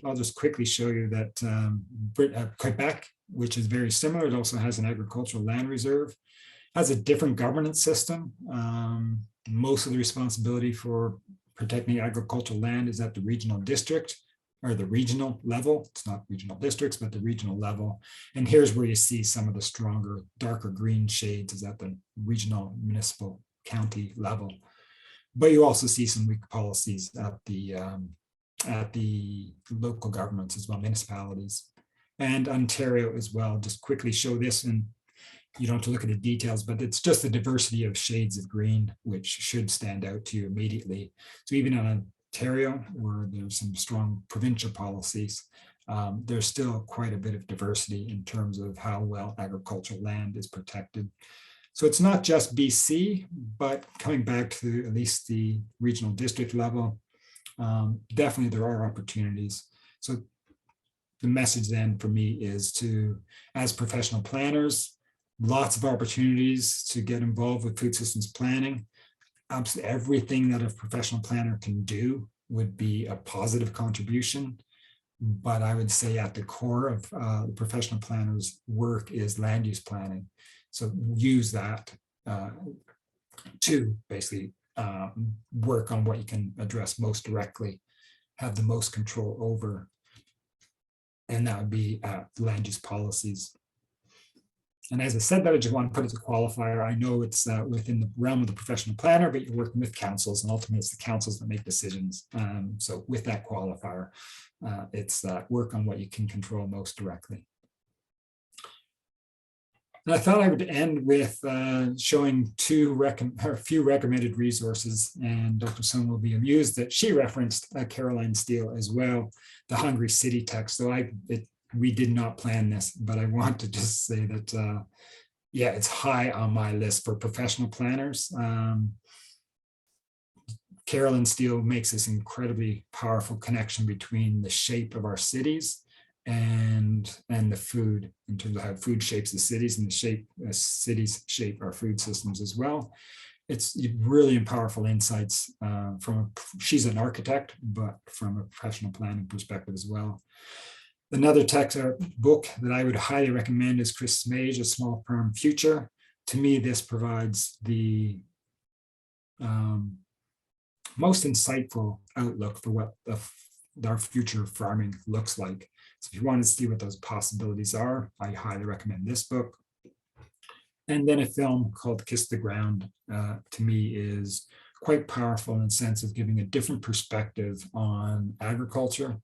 I'll just quickly show you that Quebec, which is very similar, it also has an agricultural land reserve, has a different governance system. Most of the responsibility for protecting agricultural land is at the regional district or the regional level. It's not regional districts, but the regional level. And here's where you see some of the stronger, darker green shades is at the regional, municipal, county level. But you also see some weak policies at the local governments as well, municipalities, and Ontario as well. Just quickly show this, and you don't have to look at the details, but it's just the diversity of shades of green, which should stand out to you immediately. So even in Ontario, where there's some strong provincial policies, there's still quite a bit of diversity in terms of how well agricultural land is protected. So it's not just BC, but coming back to at least the regional district level, definitely there are opportunities. So the message then for me is to, as professional planners, lots of opportunities to get involved with food systems planning. absolutely everything that a professional planner can do would be a positive contribution. But I would say at the core of the professional planner's work is land use planning. So use that to basically work on what you can address most directly, have the most control over, and that would be land use policies. And as I said, that I just want to put it as a qualifier. I know it's within the realm of the professional planner, but you're working with councils, and ultimately it's the councils that make decisions. So with that qualifier, it's work on what you can control most directly. And I thought I would end with showing a few recommended resources, and Dr. Sung will be amused that she referenced Caroline Steele as well, the Hungry City text. So we did not plan this, but I want to just say that, yeah, it's high on my list for professional planners. Caroline Steele makes this incredibly powerful connection between the shape of our cities and the food, in terms of how food shapes the cities, and the cities shape our food systems as well. It's really powerful insights she's an architect, but from a professional planning perspective as well. Another text or book that I would highly recommend is Chris Smage, A Small Farm Future. To me, this provides the most insightful outlook for what our future farming looks like. So if you want to see what those possibilities are, I highly recommend this book. And then a film called Kiss the Ground, to me, is quite powerful in the sense of giving a different perspective on agriculture,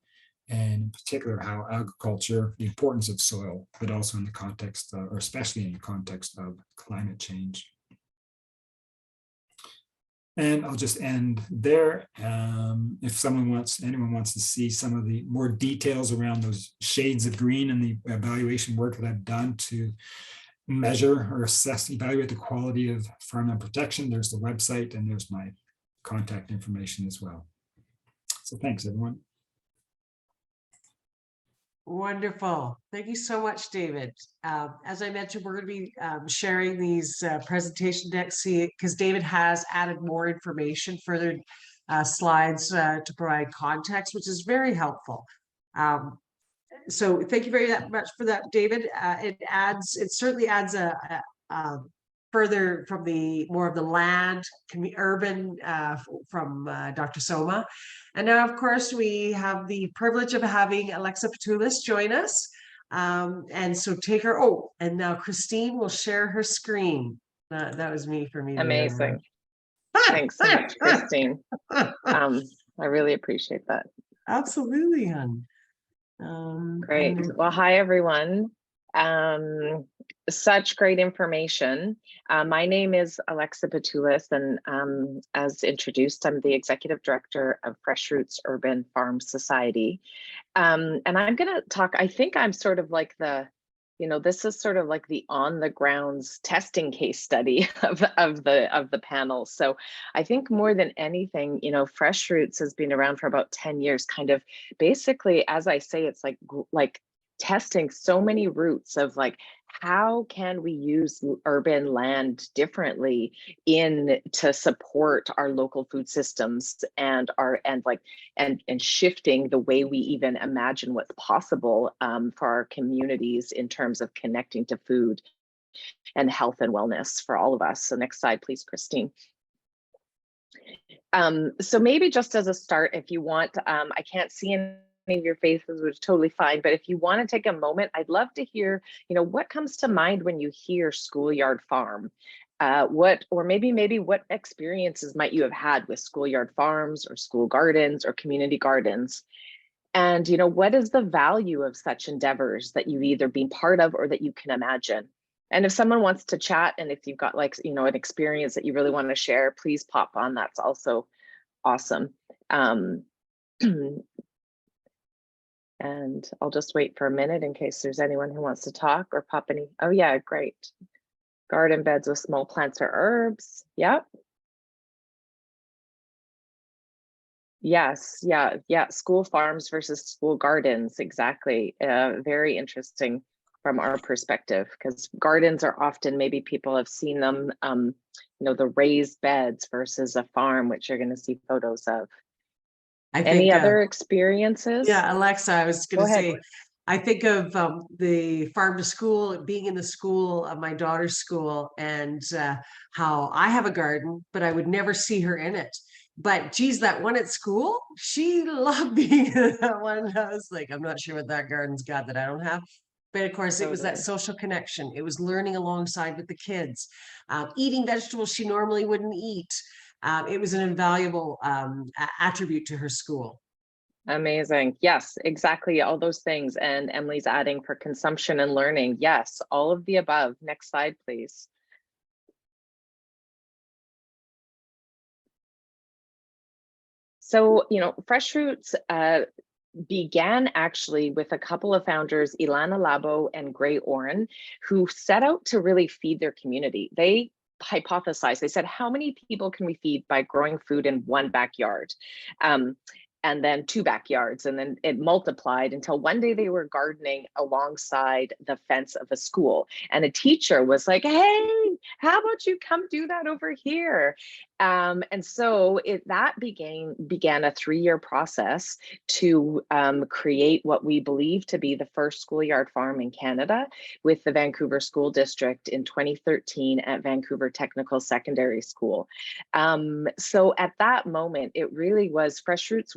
and in particular how agriculture, the importance of soil, but also in the context, or especially in the context of climate change. And I'll just end there. If anyone wants to see some of the more details around those shades of green and the evaluation work that I've done to measure or evaluate the quality of farmland protection, there's the website, and there's my contact information as well. So thanks, everyone. Wonderful. Thank you so much, David. As I mentioned, we're going to be sharing these presentation decks because David has added more information, further slides to provide context, which is very helpful. So thank you very much for that, David. It certainly adds a further from the more of the land, urban from Dr. Soma. And now, of course, we have the privilege of having Alexa Petoulis join us. And so take her, and now Christine will share her screen. That was me for me. Amazing. Thanks so much, Christine. I really appreciate that. Absolutely, hon. Great. Well, hi, everyone. Such great information. My name is Alexa Petoulis, and as introduced, I'm the Executive Director of Fresh Roots Urban Farm Society. And I'm going to talk, I think I'm sort of like this is sort of like the on the grounds testing case study of the panel. So I think more than anything, Fresh Roots has been around for about 10 years, kind of basically, as I say, it's like testing so many routes of like, how can we use urban land differently to support our local food systems and shifting the way we even imagine what's possible for our communities in terms of connecting to food and health and wellness for all of us. So next slide, please, Christine. So maybe just as a start, if you want, I can't see any of your faces, which is totally fine, but if you want to take a moment, I'd love to hear, what comes to mind when you hear schoolyard farm? What experiences might you have had with schoolyard farms or school gardens or community gardens? And what is the value of such endeavors that you've either been part of or that you can imagine? And if someone wants to chat, and if you've got an experience that you really want to share, please pop on. That's also awesome. And I'll just wait for a minute in case there's anyone who wants to talk or pop any. Oh yeah, great. Garden beds with small plants or herbs. Yep. Yes, yeah. School farms versus school gardens. Exactly. Very interesting from our perspective, because gardens are often, maybe people have seen them, the raised beds versus a farm, which you're going to see photos of. I Any think, other experiences? yeah, Alexa, I was Go going to ahead. say, I think of the farm to school, being in the school of my daughter's school, and how I have a garden, but I would never see her in it. But geez, that one at school, she loved being in that one. I was like, I'm not sure what that garden's got that I don't have. But of course, it was that Totally. social connection. It was learning alongside with the kids, eating vegetables she normally wouldn't eat. It was an invaluable attribute to her school. Amazing. Yes, exactly. All those things. And Emily's adding for consumption and learning. Yes, all of the above. Next slide, please. So, Fresh Roots began actually with a couple of founders, Ilana Labo and Gray Oren, who set out to really feed their community. They hypothesized, they said, how many people can we feed by growing food in one backyard? And then 2 backyards, and then it multiplied until one day they were gardening alongside the fence of a school, and a teacher was like, hey, how about you come do that over here? And so that began a 3-year process to create what we believe to be the first schoolyard farm in Canada with the Vancouver School District in 2013 at Vancouver Technical Secondary School. So at that moment, it really was Fresh Roots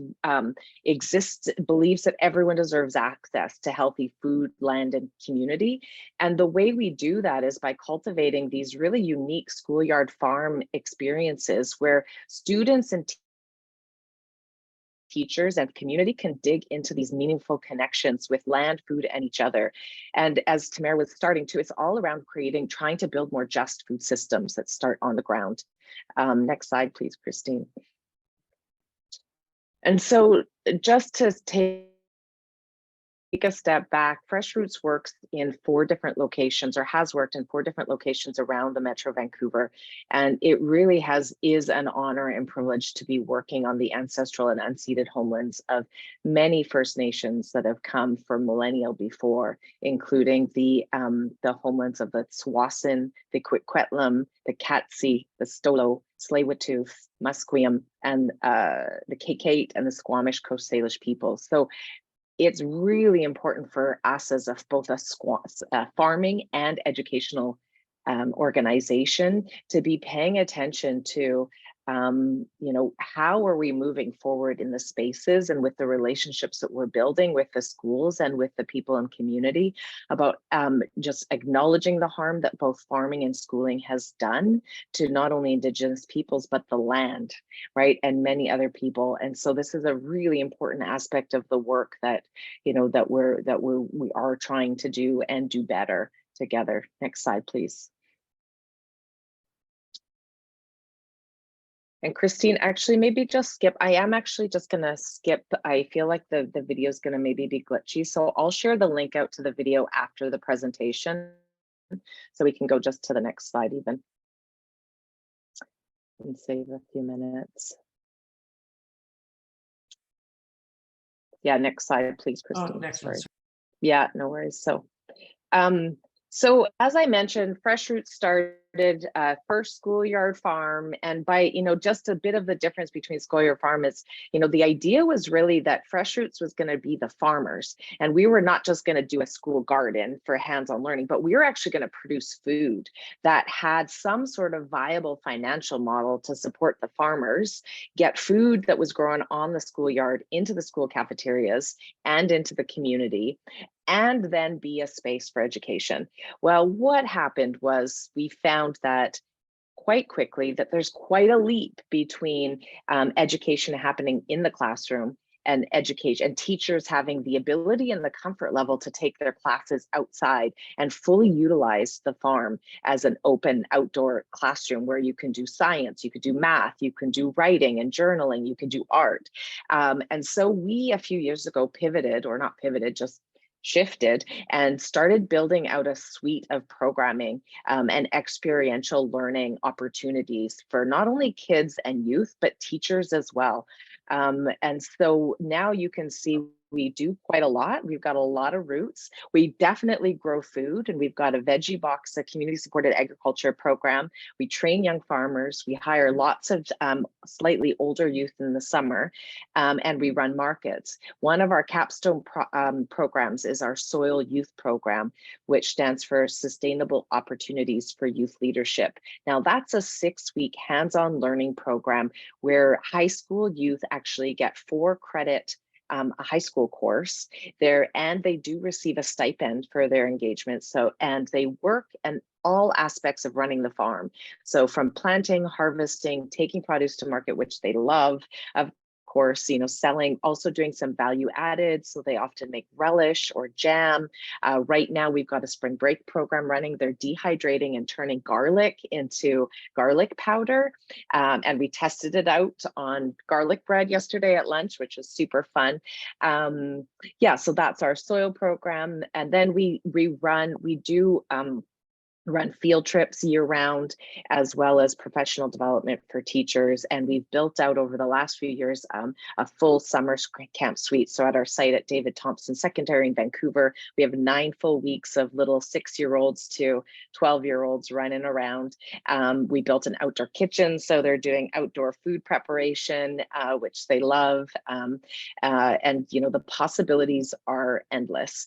believes that everyone deserves access to healthy food, land, and community. And the way we do that is by cultivating these really unique schoolyard farm experiences where students and teachers and community can dig into these meaningful connections with land, food, and each other. And as Tamara was starting to, it's all around trying to build more just food systems that start on the ground. Next slide, please, Christine. And so just to take a step back, Fresh Roots works in 4 different locations, or has worked in 4 different locations around the Metro Vancouver. And it really is an honor and privilege to be working on the ancestral and unceded homelands of many First Nations that have come for millennia before, including the homelands of the Tsawwassen, the Coquitlam, the Katsi, the Stolo, Tsleil-Waututh, Musqueam, and the Kaikate and the Squamish Coast Salish people. So it's really important for us as both a farming and educational organization to be paying attention to, how are we moving forward in the spaces and with the relationships that we're building with the schools and with the people and community, about just acknowledging the harm that both farming and schooling has done to not only Indigenous peoples, but the land, right, and many other people. And so this is a really important aspect of the work that, we are trying to do and do better together. Next slide, please. And Christine, actually, maybe just skip. I am actually just going to skip. I feel like the video is going to maybe be glitchy. So I'll share the link out to the video after the presentation, so we can go just to the next slide even. And save a few minutes. Yeah, next slide, please, Christine. Oh, next one. Yeah, no worries. So as I mentioned, Fresh Roots started first schoolyard farm, and by, just a bit of the difference between schoolyard farm is, the idea was really that Fresh Roots was going to be the farmers, and we were not just going to do a school garden for hands-on learning, but we were actually going to produce food that had some sort of viable financial model to support the farmers, get food that was grown on the schoolyard into the school cafeterias and into the community, and then be a space for education. Well, what happened was we found that quite quickly that there's quite a leap between education happening in the classroom and education, and teachers having the ability and the comfort level to take their classes outside and fully utilize the farm as an open outdoor classroom where you can do science, you could do math, you can do writing and journaling, you can do art. And so we, a few years ago, pivoted, or not pivoted, just shifted and started building out a suite of programming and experiential learning opportunities for not only kids and youth, but teachers as well. And so now you can see we do quite a lot. We've got a lot of roots. We definitely grow food, and we've got a veggie box, a community supported agriculture program. We train young farmers. We hire lots of slightly older youth in the summer, and we run markets. One of our capstone programs is our Soil Youth Program, which stands for Sustainable Opportunities for Youth Leadership. Now, that's a 6-week hands-on learning program where high school youth actually get 4 credit a high school course there, and they do receive a stipend for their engagement. So, and they work in all aspects of running the farm. So from planting, harvesting, taking produce to market, which they love, of course, you know, selling, also doing some value added. So they often make relish or jam. Right now, we've got a spring break program running. They're dehydrating and turning garlic into garlic powder. And we tested it out on garlic bread yesterday at lunch, which was super fun. Yeah, so that's our soil program. And then we do run field trips year round, as well as professional development for teachers. And we've built out over the last few years a full summer camp suite. So at our site at David Thompson Secondary in Vancouver, we have 9 full weeks of little 6-year-olds to 12-year-olds running around. We built an outdoor kitchen, so they're doing outdoor food preparation, which they love. And you know, the possibilities are endless.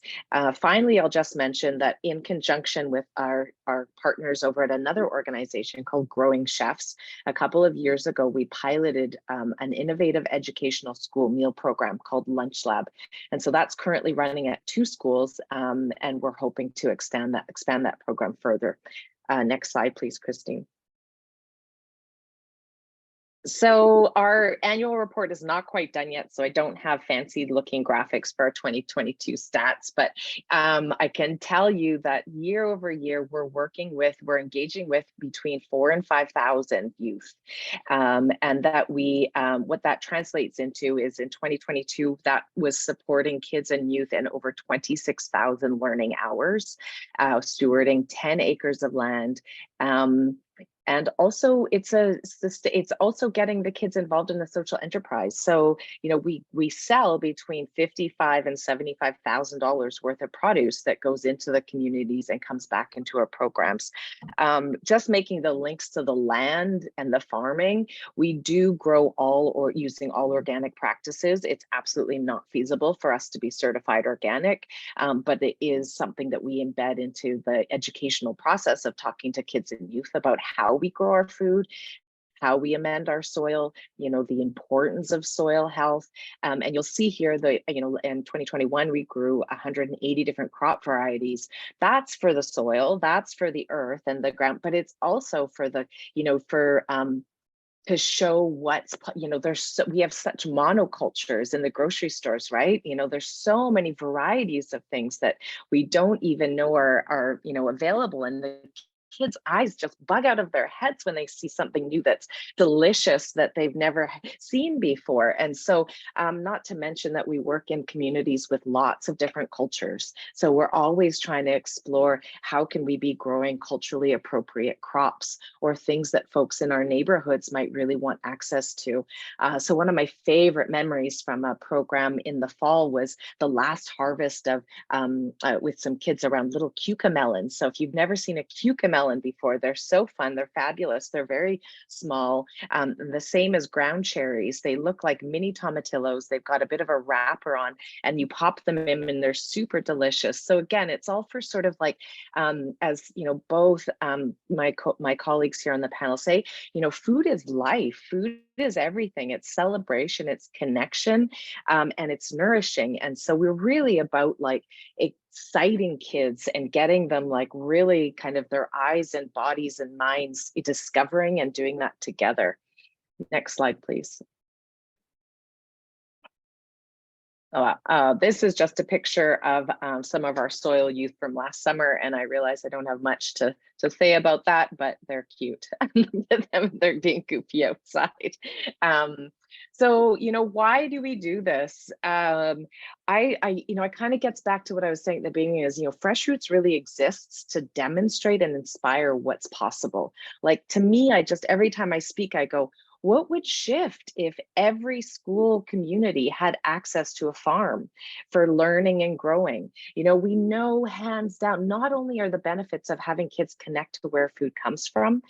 Finally, I'll just mention that in conjunction with our partners over at another organization called Growing Chefs, a couple of years ago, we piloted an innovative educational school meal program called Lunch Lab. And so that's currently running at 2 schools, and we're hoping to expand that program further. Next slide, please, Christine. So our annual report is not quite done yet, so I don't have fancy looking graphics for our 2022 stats, but I can tell you that year over year, we're engaging with between 4,000 and 5,000 youth. And that what that translates into is in 2022, that was supporting kids and youth in over 26,000 learning hours, stewarding 10 acres of land. And also it's also getting the kids involved in the social enterprise. So, you know, we sell between $55,000 and $75,000 worth of produce that goes into the communities and comes back into our programs. Just making the links to the land and the farming, we do grow using all organic practices. It's absolutely not feasible for us to be certified organic, but it is something that we embed into the educational process of talking to kids and youth about how we grow our food, how we amend our soil, you know, the importance of soil health. And you'll see here that, you know, in 2021, we grew 180 different crop varieties. That's for the soil, that's for the earth and the ground, but it's also for the, you know, to show what's, you know, we have such monocultures in the grocery stores, right? You know, there's so many varieties of things that we don't even know are you know, available, and the kids' eyes just bug out of their heads when they see something new that's delicious that they've never seen before. And so not to mention that we work in communities with lots of different cultures. So we're always trying to explore how can we be growing culturally appropriate crops or things that folks in our neighborhoods might really want access to. So one of my favorite memories from a program in the fall was the last harvest of with some kids around little cucamelons. So if you've never seen a cucamelon before, they're so fun, they're fabulous, they're very small, the same as ground cherries. They look like mini tomatillos. They've got a bit of a wrapper on, and you pop them in and they're super delicious. So again, it's all for sort of like, as you know, both my colleagues here on the panel say, you know, food is life, food is everything. It's celebration, it's connection, and it's nourishing. And so we're really about like exciting kids and getting them like really kind of their eyes and bodies and minds discovering and doing that together. Next slide, please. This is just a picture of some of our soil youth from last summer, and I realize I don't have much to say about that, but they're cute. They're being goofy outside. So, you know, why do we do this? You know, it kind of gets back to what I was saying at the beginning is, you know, Fresh Roots really exists to demonstrate and inspire what's possible. Like, to me, every time I speak, I go, what would shift if every school community had access to a farm for learning and growing? You know, we know hands down, not only are the benefits of having kids connect to where food comes from,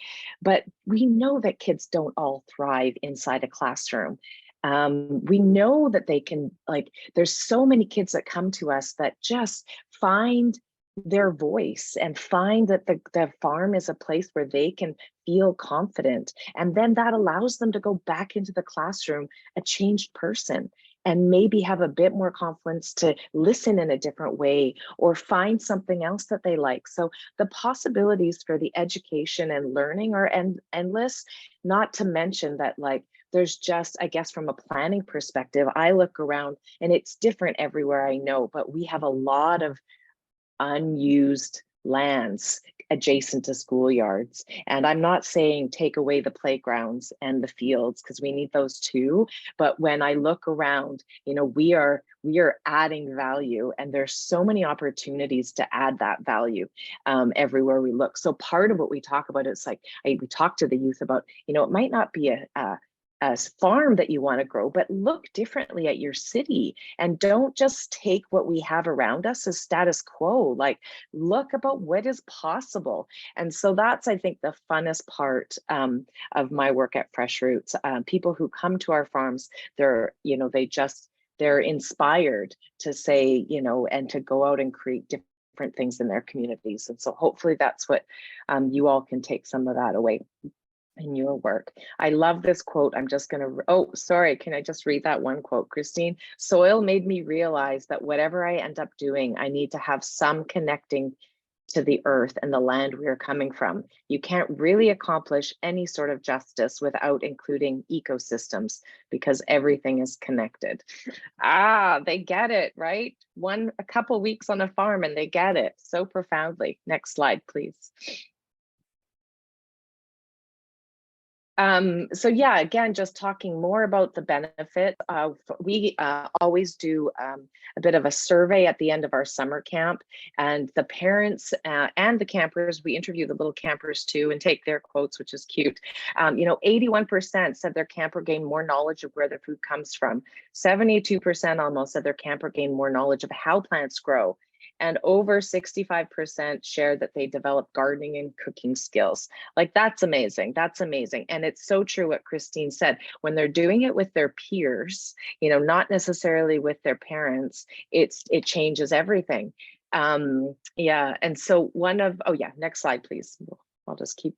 but we know that kids don't all thrive inside a classroom. We know that they can, like, there's so many kids that come to us that just find their voice and find that the farm is a place where they can feel confident. And then that allows them to go back into the classroom a changed person, and maybe have a bit more confidence to listen in a different way or find something else that they like. So the possibilities for the education and learning are endless, not to mention that, like, there's just, I guess, from a planning perspective, I look around and it's different everywhere, I know, but we have a lot of unused lands adjacent to schoolyards. And I'm not saying take away the playgrounds and the fields, because we need those too. But when I look around, you know, we are adding value, and there's so many opportunities to add that value everywhere we look. So part of what we talk about is like, we talk to the youth about, you know, it might not be a farm that you want to grow, but look differently at your city, and don't just take what we have around us as status quo. Like, look about what is possible. And so that's, I think, the funnest part of my work at Fresh Roots. People who come to our farms, they're, you know, they're inspired to say, you know, and to go out and create different things in their communities. And so hopefully that's what you all can take some of that away in your work. I love this quote. I'm just gonna, oh, sorry, can I just read that one quote, Christine? Soil made me realize that whatever I end up doing, I need to have some connecting to the earth and the land we are coming from. You can't really accomplish any sort of justice without including ecosystems, because everything is connected. They get it, right? A couple weeks on a farm and they get it so profoundly. Next slide, please. So yeah, again, just talking more about the benefit of, we always do a bit of a survey at the end of our summer camp, and the parents and the campers, we interview the little campers too and take their quotes, which is cute. You know, 81% said their camper gained more knowledge of where their food comes from. 72% almost said their camper gained more knowledge of how plants grow. And over 65% shared that they developed gardening and cooking skills. Like, that's amazing. That's amazing. And it's so true what Christine said. When they're doing it with their peers, you know, not necessarily with their parents, it changes everything. Yeah. And so oh yeah, next slide, please. I'll just keep.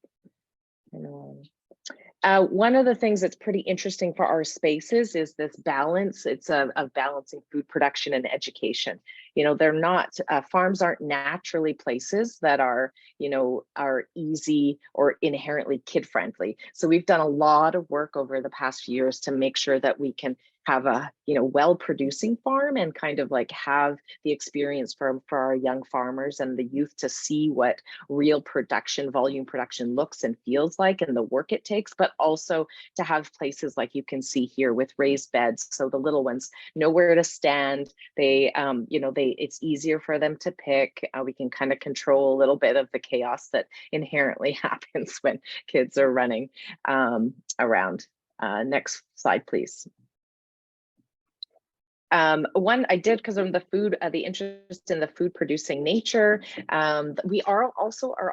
One of the things that's pretty interesting for our spaces is this balance. It's of balancing food production and education. You know, they're not, farms aren't naturally places that are, you know, are easy or inherently kid friendly. So we've done a lot of work over the past few years to make sure that we can have a, you know, well producing farm and kind of like have the experience for our young farmers and the youth to see what real production, volume production looks and feels like, and the work it takes, but also to have places like you can see here with raised beds, so the little ones know where to stand. They, you know, it's easier for them to pick. We can kind of control a little bit of the chaos that inherently happens when kids are running around. Next slide, please. One I did because of the food, the interest in the food producing nature. We are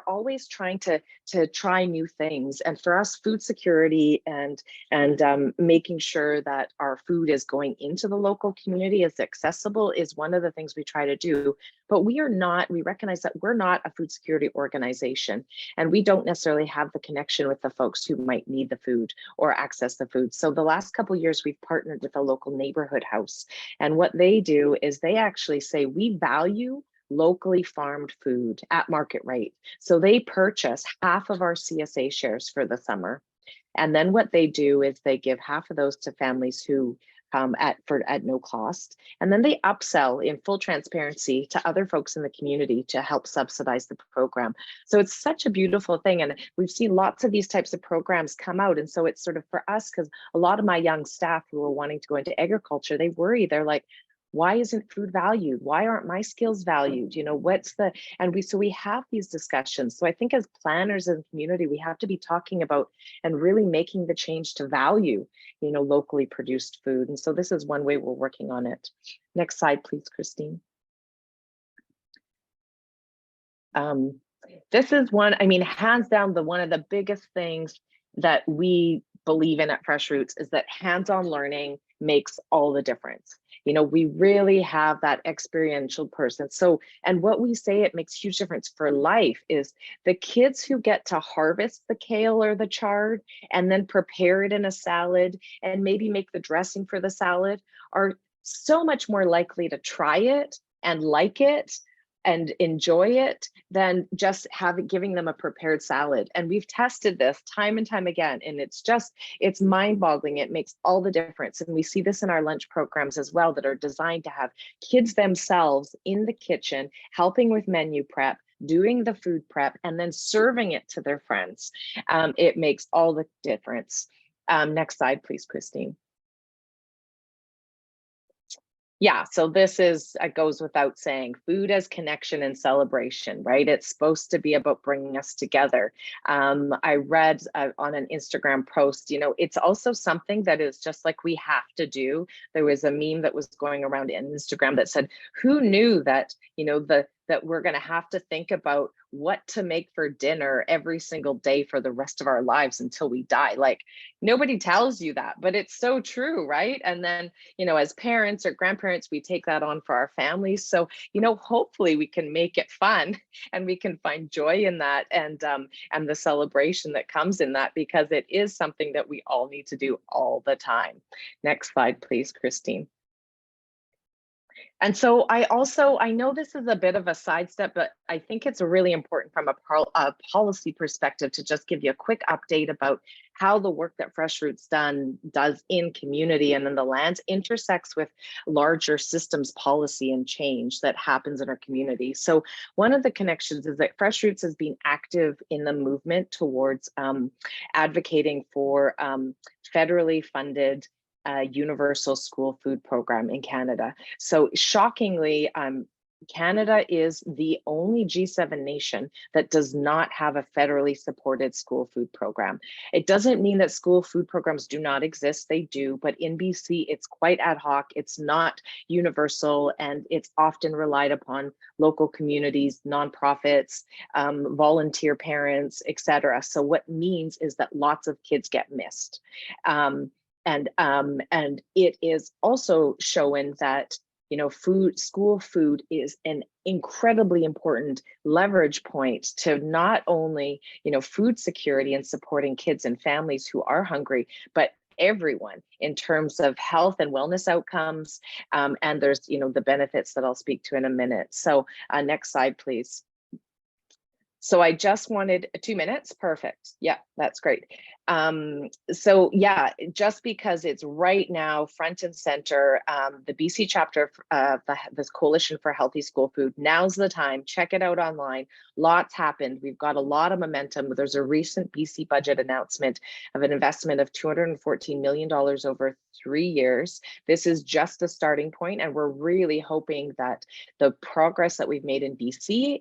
always trying to try new things, and for us, food security and making sure that our food is going into the local community is accessible is one of the things we try to do. But we recognize that we're not a food security organization, and we don't necessarily have the connection with the folks who might need the food or access the food. So the last couple of years, we've partnered with a local neighborhood house. And what they do is they actually say, we value locally farmed food at market rate. So they purchase half of our CSA shares for the summer. And then what they do is they give half of those to families who at no cost. And then they upsell in full transparency to other folks in the community to help subsidize the program. So it's such a beautiful thing. And we've seen lots of these types of programs come out. And so it's sort of for us, because a lot of my young staff who are wanting to go into agriculture, they worry, they're like, Why isn't food valued? Why aren't my skills valued? You know, so we have these discussions. So I think as planners in the community, we have to be talking about and really making the change to value, you know, locally produced food. And so this is one way we're working on it. Next slide, please, Christine. This is one, I mean, hands down, one of the biggest things that we believe in at Fresh Roots is that hands-on learning makes all the difference. You know, we really have that experiential person. So, and what we say it makes huge difference for life is the kids who get to harvest the kale or the chard and then prepare it in a salad and maybe make the dressing for the salad are so much more likely to try it and like it and enjoy it than just giving them a prepared salad. And we've tested this time and time again, and it's mind-boggling. It makes all the difference. And we see this in our lunch programs as well that are designed to have kids themselves in the kitchen, helping with menu prep, doing the food prep, and then serving it to their friends. It makes all the difference. Next slide, please, Christine. Yeah, so this goes without saying, food as connection and celebration, right? It's supposed to be about bringing us together. I read on an Instagram post, you know, it's also something that is just like we have to do. There was a meme that was going around in Instagram that said, who knew that, you know, that we're going to have to think about what to make for dinner every single day for the rest of our lives until we die. Like, nobody tells you that, but it's so true, right? And then, you know, as parents or grandparents, we take that on for our families. So, you know, hopefully we can make it fun and we can find joy in that and the celebration that comes in that, because it is something that we all need to do all the time. Next slide, please, Christine. And so I know this is a bit of a sidestep, but I think it's really important from a policy perspective to just give you a quick update about how the work that Fresh Roots does in community and in the lands intersects with larger systems policy and change that happens in our community. So one of the connections is that Fresh Roots has been active in the movement towards advocating for federally funded universal school food program in Canada. So shockingly, Canada is the only G7 nation that does not have a federally supported school food program. It doesn't mean that school food programs do not exist, they do, but in BC, it's quite ad hoc, it's not universal, and it's often relied upon local communities, nonprofits, volunteer parents, etc. So what means is that lots of kids get missed. And it is also showing that, you know, school food is an incredibly important leverage point to not only, you know, food security and supporting kids and families who are hungry, but everyone in terms of health and wellness outcomes. And there's, you know, the benefits that I'll speak to in a minute. So next slide, please. So I just wanted 2 minutes. Perfect. Yeah, that's great. So yeah, just because it's right now front and center, the BC chapter of this Coalition for Healthy School Food, now's the time. Check it out online. Lots happened. We've got a lot of momentum. There's a recent BC budget announcement of an investment of $214 million over 3 years. This is just the starting point, and we're really hoping that the progress that we've made in BC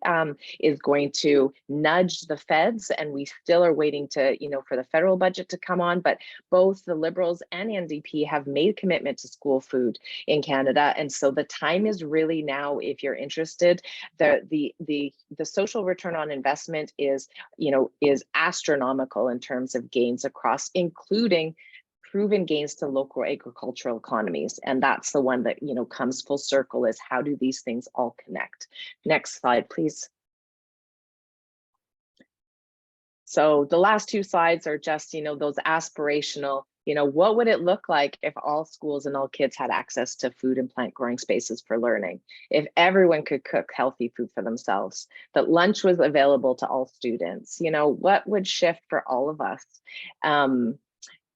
is going to nudge the feds, and we still are waiting to, you know, for the federal budget to come on, but both the Liberals and NDP have made commitment to school food in Canada. And so the time is really now, if you're interested. The social return on investment is, you know, is astronomical in terms of gains across, including proven gains to local agricultural economies. And that's the one that, you know, comes full circle, is how do these things all connect? Next slide, please. So the last 2 slides are just, you know, those aspirational, you know, what would it look like if all schools and all kids had access to food and plant growing spaces for learning? If everyone could cook healthy food for themselves, that lunch was available to all students, you know, what would shift for all of us?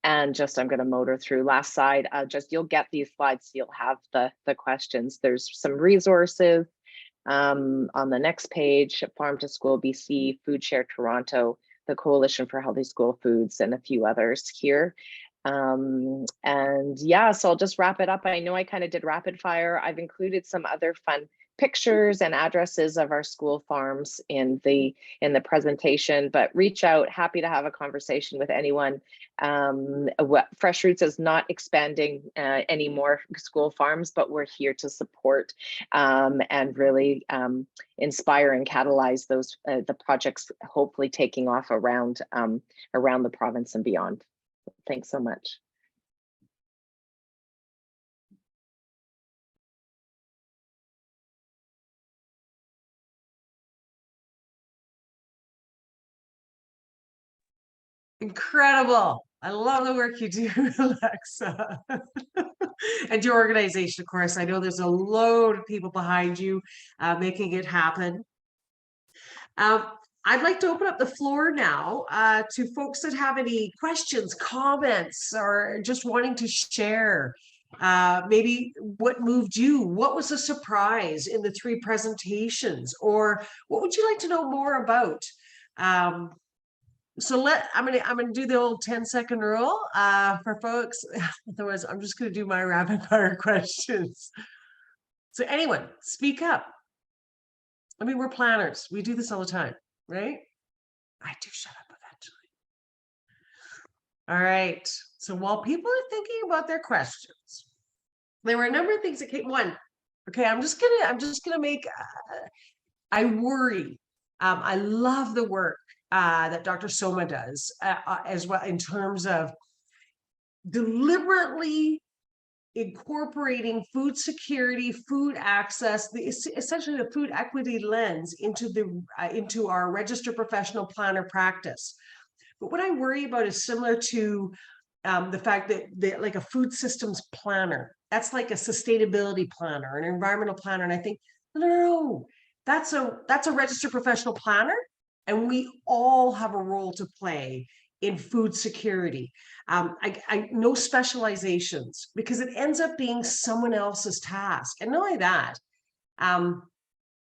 And just, I'm going to motor through last slide. You'll get these slides, so you'll have the questions. There's some resources on the next page: Farm to School BC, Food Share Toronto, the Coalition for Healthy School Foods, and a few others here. And yeah, so I'll just wrap it up. I know I kind of did rapid fire. I've included some other fun pictures and addresses of our school farms in the presentation, but reach out, happy to have a conversation with anyone. Fresh Roots is not expanding any more school farms, but we're here to support and really inspire and catalyze those the projects hopefully taking off around the province and beyond. Thanks so much. Incredible. I love the work you do, Alexa. And your organization, of course. I know there's a load of people behind you making it happen. I'd like to open up the floor now to folks that have any questions, comments, or just wanting to share. Maybe what moved you? What was a surprise in the 3 presentations? Or what would you like to know more about? So I'm gonna do the old 10-second rule for folks. Otherwise, I'm just gonna do my rapid fire questions. So anyone, speak up. I mean, we're planners. We do this all the time, right? I do shut up eventually. All right. So while people are thinking about their questions, there were a number of things that came. One, okay, I'm just gonna make. I worry. I love the work that Dr. Soma does as well in terms of deliberately incorporating food security, food access, essentially the food equity lens into our registered professional planner practice. But what I worry about is similar to the fact that like a food systems planner, that's like a sustainability planner, an environmental planner, and I think no, that's a registered professional planner, and we all have a role to play in food security. I no specializations, because it ends up being someone else's task. And not only that,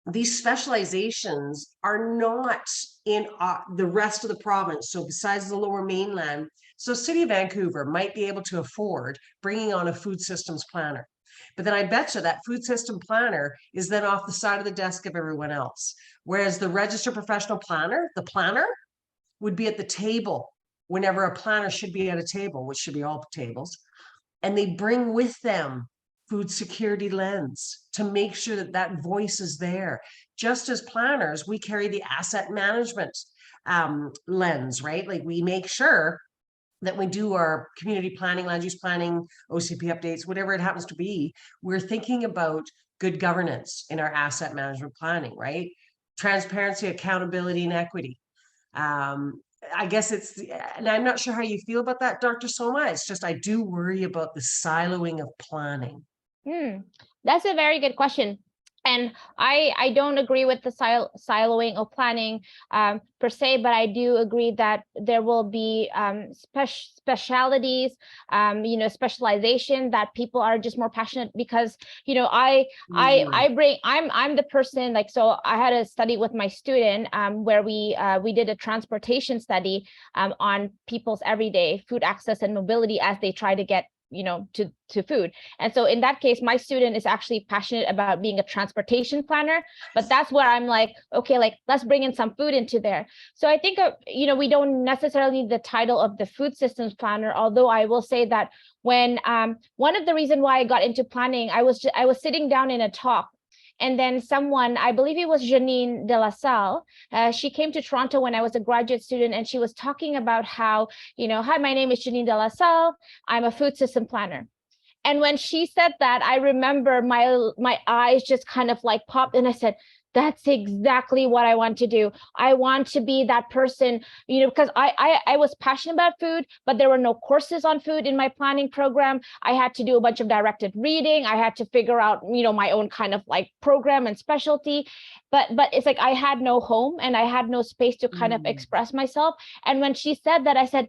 these specializations are not in the rest of the province. So besides the Lower Mainland, so City of Vancouver might be able to afford bringing on a food systems planner. But then I bet you that food system planner is then off the side of the desk of everyone else. Whereas the registered professional planner, the planner, would be at the table whenever a planner should be at a table, which should be all tables. And they bring with them food security lens to make sure that that voice is there. Just as planners, we carry the asset management lens, right? Like we make sure that we do our community planning, land use planning, OCP updates, whatever it happens to be, we're thinking about good governance in our asset management planning, right? Transparency, accountability, and equity. I guess and I'm not sure how you feel about that, Dr. Soma. It's just, I do worry about the siloing of planning. That's a very good question. And I don't agree with the siloing of planning per se, but I do agree that there will be specialities, specialization that people are just more passionate because, I'm the person, like, so I had a study with my student where we did a transportation study on people's everyday food access and mobility as they try to get to food. And so in that case, my student is actually passionate about being a transportation planner, but that's where I'm like, okay, like let's bring in some food into there. So I think, we don't necessarily need the title of the food systems planner, although I will say that when one of the reasons why I got into planning, I was sitting down in a talk. And then someone, I believe it was Janine de la Salle, she came to Toronto when I was a graduate student, and she was talking about how, hi, my name is Janine de la Salle. I'm a food system planner. And when she said that, I remember my eyes just kind of like popped, and I said, that's exactly what I want to do. I want to be that person, because I was passionate about food, but there were no courses on food in my planning program. I had to do a bunch of directed reading. I had to figure out, my own kind of like program and specialty. But it's like I had no home and I had no space to kind of express myself. And when she said that, I said,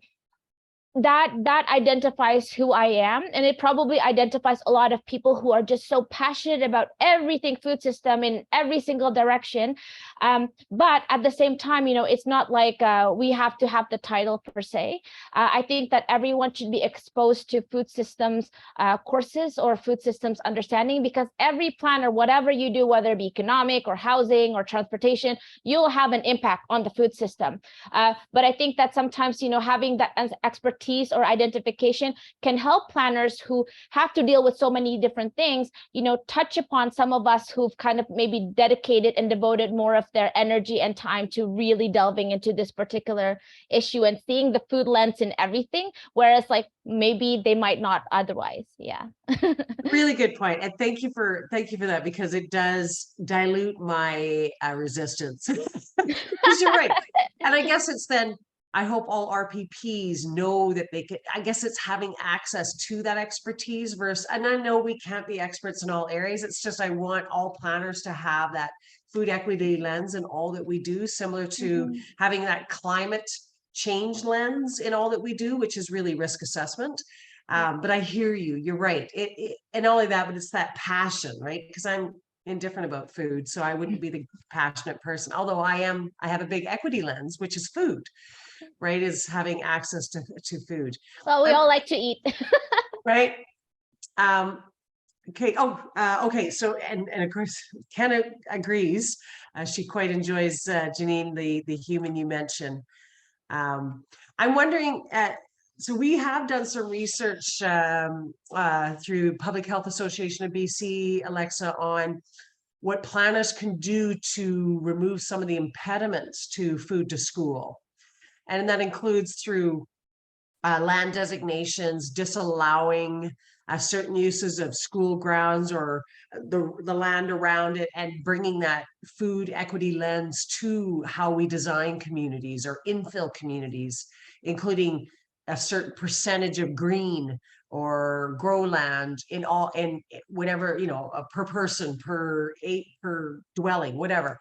that identifies who I am, and it probably identifies a lot of people who are just so passionate about everything food system in every single direction. But at the same time, it's not like we have to have the title per se. I think that everyone should be exposed to food systems courses or food systems understanding, because every planner, whatever you do, whether it be economic or housing or transportation, you'll have an impact on the food system. But I think that sometimes, having that expertise or identification can help planners who have to deal with so many different things, touch upon some of us who've kind of maybe dedicated and devoted more of their energy and time to really delving into this particular issue and seeing the food lens in everything, whereas like maybe they might not otherwise. Yeah. Really good point. And thank you for that, because it does dilute my resistance. Because you're right. And I guess it's then, I hope all RPPs know that they could, I guess it's having access to that expertise versus, and I know we can't be experts in all areas. It's just, I want all planners to have that food equity lens in all that we do, similar to having that climate change lens in all that we do, which is really risk assessment. But I hear you, you're right. And not only that, but it's that passion, right? Because I'm indifferent about food, so I wouldn't be the passionate person. Although I have a big equity lens, which is food, right? Is having access to food. Well, we all like to eat. Right. Okay. Okay. So, and of course, Kenna agrees. She quite enjoys, Janine, the human you mentioned. I'm wondering, so we have done some research through Public Health Association of BC, Alexa, on what planners can do to remove some of the impediments to food to school. And that includes through land designations, disallowing certain uses of school grounds or the land around it, and bringing that food equity lens to how we design communities or infill communities, including a certain percentage of green or grow land in all, and whatever, per person, per dwelling, whatever.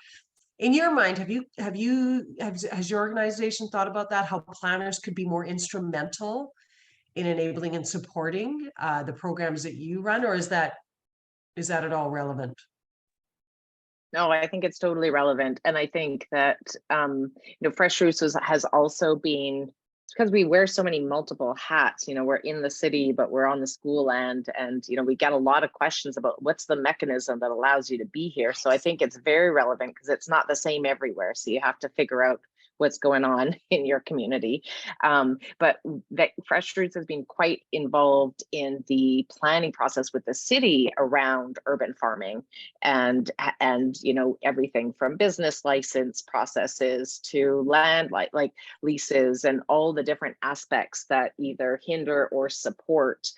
In your mind, has your organization thought about that? How planners could be more instrumental in enabling and supporting the programs that you run, or is that at all relevant? No, I think it's totally relevant, and I think that Fresh Roots has also been, because we wear so many multiple hats. We're in the city, but we're on the school land, and we get a lot of questions about what's the mechanism that allows you to be here. So I think it's very relevant, because it's not the same everywhere. So you have to figure out what's going on in your community. But that Fresh Roots has been quite involved in the planning process with the city around urban farming, and everything from business license processes to land like leases, and all the different aspects that either hinder or support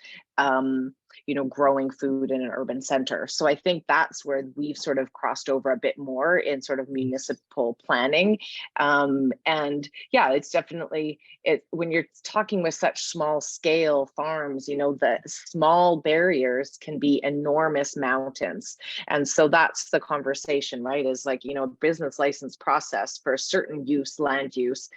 growing food in an urban center. So I think that's where we've sort of crossed over a bit more in sort of municipal planning. And yeah, it's definitely, when you're talking with such small scale farms, the small barriers can be enormous mountains. And so that's the conversation, right? Is like, business license process for a certain use, land use,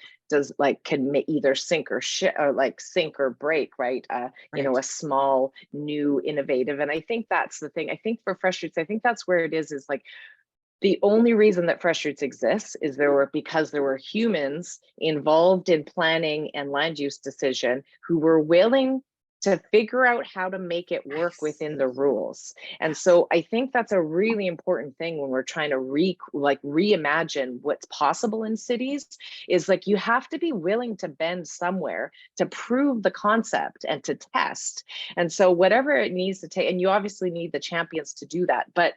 can either sink or sink or break, right? Right. A small, new, innovative. And I think that's the thing. I think for Fresh Roots, I think that's where it is like, the only reason that Fresh Roots exists is because there were humans involved in planning and land use decision who were willing to figure out how to make it work within the rules. And so I think that's a really important thing when we're trying to reimagine what's possible in cities, is like, you have to be willing to bend somewhere to prove the concept and to test. And so whatever it needs to take, and you obviously need the champions to do that. But,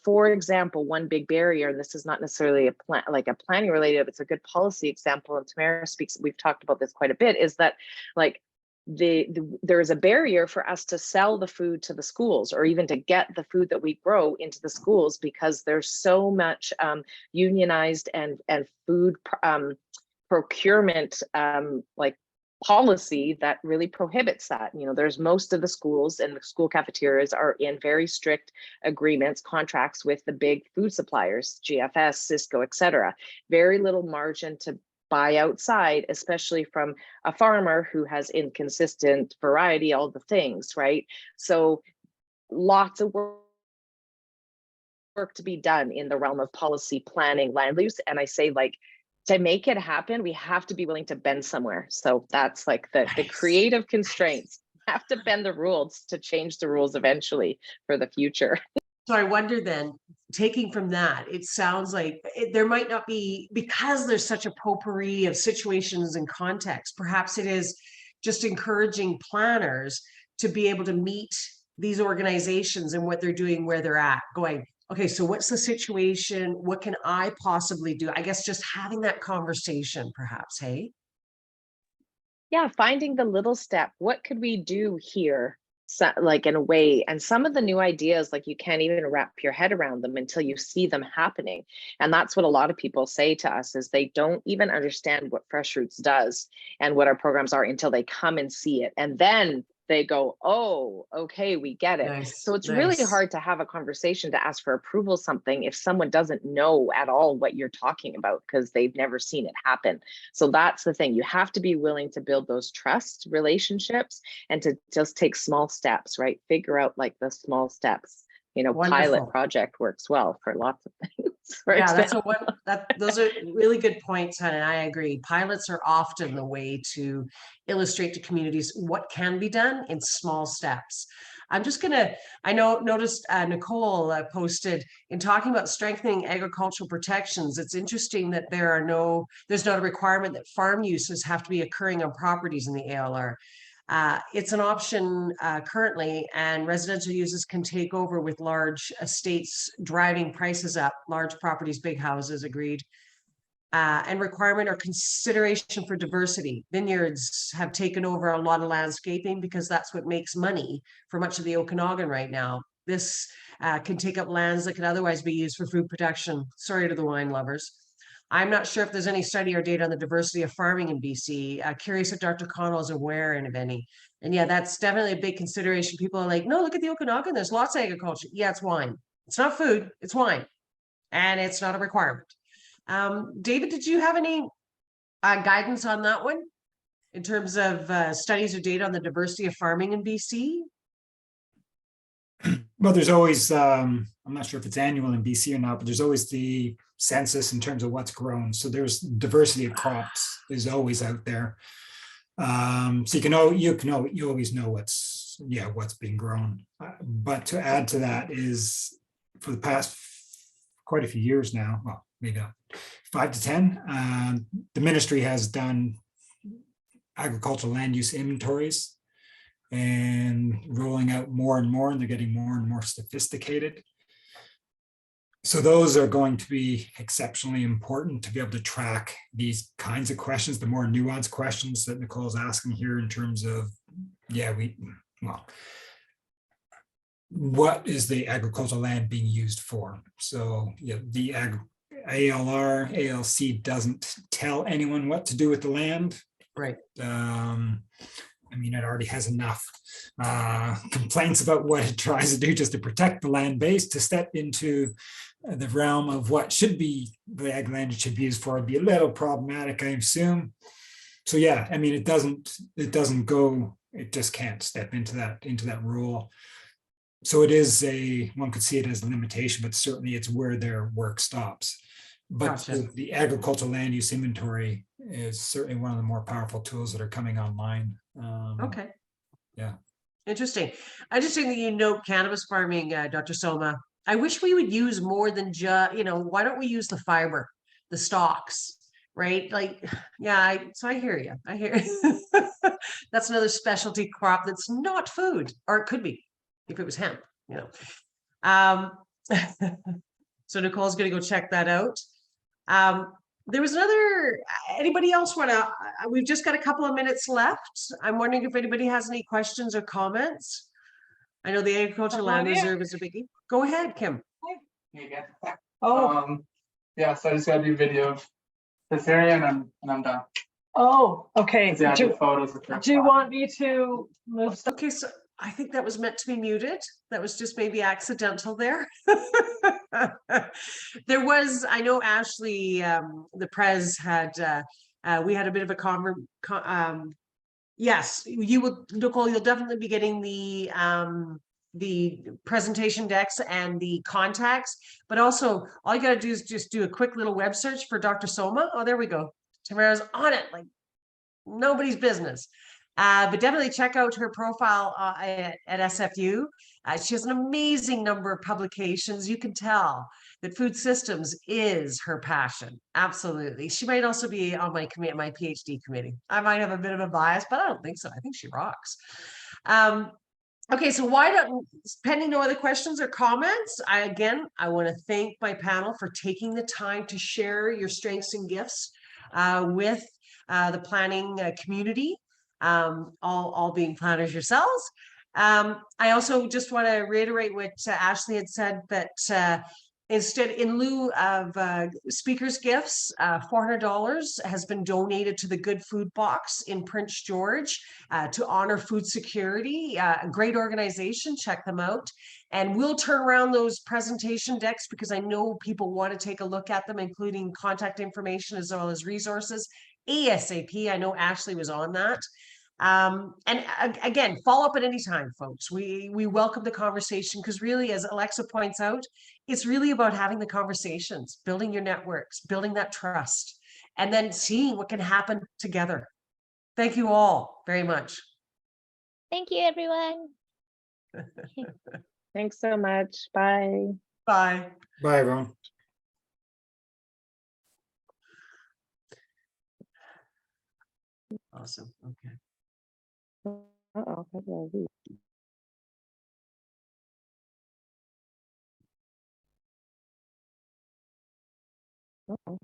for example, one big barrier, and this is not necessarily a planning related, it's a good policy example, and Tamara speaks, we've talked about this quite a bit, is that there is a barrier for us to sell the food to the schools, or even to get the food that we grow into the schools, because there's so much unionized and food procurement policy that really prohibits that. There's most of the schools and the school cafeterias are in very strict agreements, contracts with the big food suppliers, GFS, Cisco, etc. Very little margin buy outside, especially from a farmer who has inconsistent variety, all the things, right? So lots of work to be done in the realm of policy, planning, land use. And I say, like, to make it happen, we have to be willing to bend somewhere. So that's like the creative constraints. Have to bend the rules to change the rules eventually for the future. So I wonder then, taking from that, it sounds like there might not be, because there's such a potpourri of situations and context, perhaps it is just encouraging planners to be able to meet these organizations and what they're doing, where they're at, going, okay, so what's the situation? What can I possibly do? I guess just having that conversation, perhaps, hey? Yeah, finding the little step. What could we do here? So, like, in a way, and some of the new ideas, like, you can't even wrap your head around them until you see them happening. And that's what a lot of people say to us, is they don't even understand what Fresh Roots does and what our programs are until they come and see it. And then they go, oh, okay, we get it. Nice, So it's really nice. hard to have a conversation to ask for approval something if someone doesn't know at all what you're talking about, because they've never seen it happen. So that's the thing. You have to be willing to build those trust relationships and to just take small steps, right? Figure out, like, the small steps. You know, Wonderful. pilot project works well for lots of things. For Yeah, example. those are really good points, Hannah, and I agree. Pilots are often the way to illustrate to communities what can be done in small steps. I'm just gonna, noticed Nicole posted in talking about strengthening agricultural protections. It's interesting that there's not a requirement that farm uses have to be occurring on properties in the ALR. It's an option currently, and residential uses can take over with large estates driving prices up, large properties, big houses, agreed. And requirement or consideration for diversity. Vineyards have taken over a lot of landscaping because that's what makes money for much of the Okanagan right now. This can take up lands that could otherwise be used for food production. Sorry to the wine lovers. I'm not sure if there's any study or data on the diversity of farming in BC. Curious if Dr. Connell is aware and of any. And yeah, that's definitely a big consideration. People are like, no, look at the Okanagan. There's lots of agriculture. Yeah, it's wine. It's not food, it's wine. And it's not a requirement. David, did you have any guidance on that one in terms of studies or data on the diversity of farming in BC? Well, there's always, I'm not sure if it's annual in BC or not, but there's always the census in terms of what's grown. So there's diversity of crops is always out there. So you always know what's being grown. But to add to that is, for the past quite a few years now, well, maybe 5 to 10, the ministry has done agricultural land use inventories and rolling out more and more, and they're getting more and more sophisticated. So those are going to be exceptionally important to be able to track these kinds of questions, the more nuanced questions that Nicole's asking here in terms of, what is the agricultural land being used for? So the ALR, ALC doesn't tell anyone what to do with the land. Right. I mean, it already has enough complaints about what it tries to do just to protect the land base. To step into the realm of what should be the ag land it should be used for would be a little problematic, I assume. So yeah, I mean, it just can't step into that role. So it is one could see it as a limitation, but certainly it's where their work stops. But Gotcha. the agricultural land use inventory is certainly one of the more powerful tools that are coming online. Okay. Yeah. Interesting. Interesting that you note cannabis farming, Dr. Soma. I wish we would use more than just, why don't we use the fiber, the stalks, right? Like, yeah, so I hear you. I hear that's another specialty crop that's not food, or it could be if it was hemp, So Nicole's going to go check that out. There was anybody else we've just got a couple of minutes left. I'm wondering if anybody has any questions or comments. I know the Agricultural Land Reserve is a biggie. Go ahead, Kim. Hey again. Yeah, so I just gotta do video of this area and I'm done. Oh, okay. Yeah, Do the photos. you want me to move stuff? Okay, so I think that was meant to be muted. That was just maybe accidental there. There was, I know Ashley, the Prez had We had a bit of a yes, you will, Nicole, you'll definitely be getting the presentation decks and the contacts, but also all you gotta do is just do a quick little web search for Dr. Soma. Oh, there we go. Tamara's on it like nobody's business. But definitely check out her profile at SFU. She has an amazing number of publications. You can tell that food systems is her passion. Absolutely. She might also be on my PhD committee. I might have a bit of a bias, but I don't think so. I think she rocks. Okay, so pending no other questions or comments, I want to thank my panel for taking the time to share your strengths and gifts with the planning community, all being planners yourselves. I also just want to reiterate what Ashley had said, that instead, in lieu of speakers' gifts, $400 has been donated to the Good Food Box in Prince George to honor food security. A great organization, check them out. And we'll turn around those presentation decks because I know people want to take a look at them, including contact information as well as resources. ASAP, I know Ashley was on that. Again, follow up at any time, folks. We welcome the conversation because really, as Alexa points out, it's really about having the conversations, building your networks, building that trust, and then seeing what can happen together. Thank you all very much. Thank you, everyone. Thanks so much. Bye. Bye. Bye, everyone. Awesome. Okay. Uh-oh, how do I leave? Uh-oh.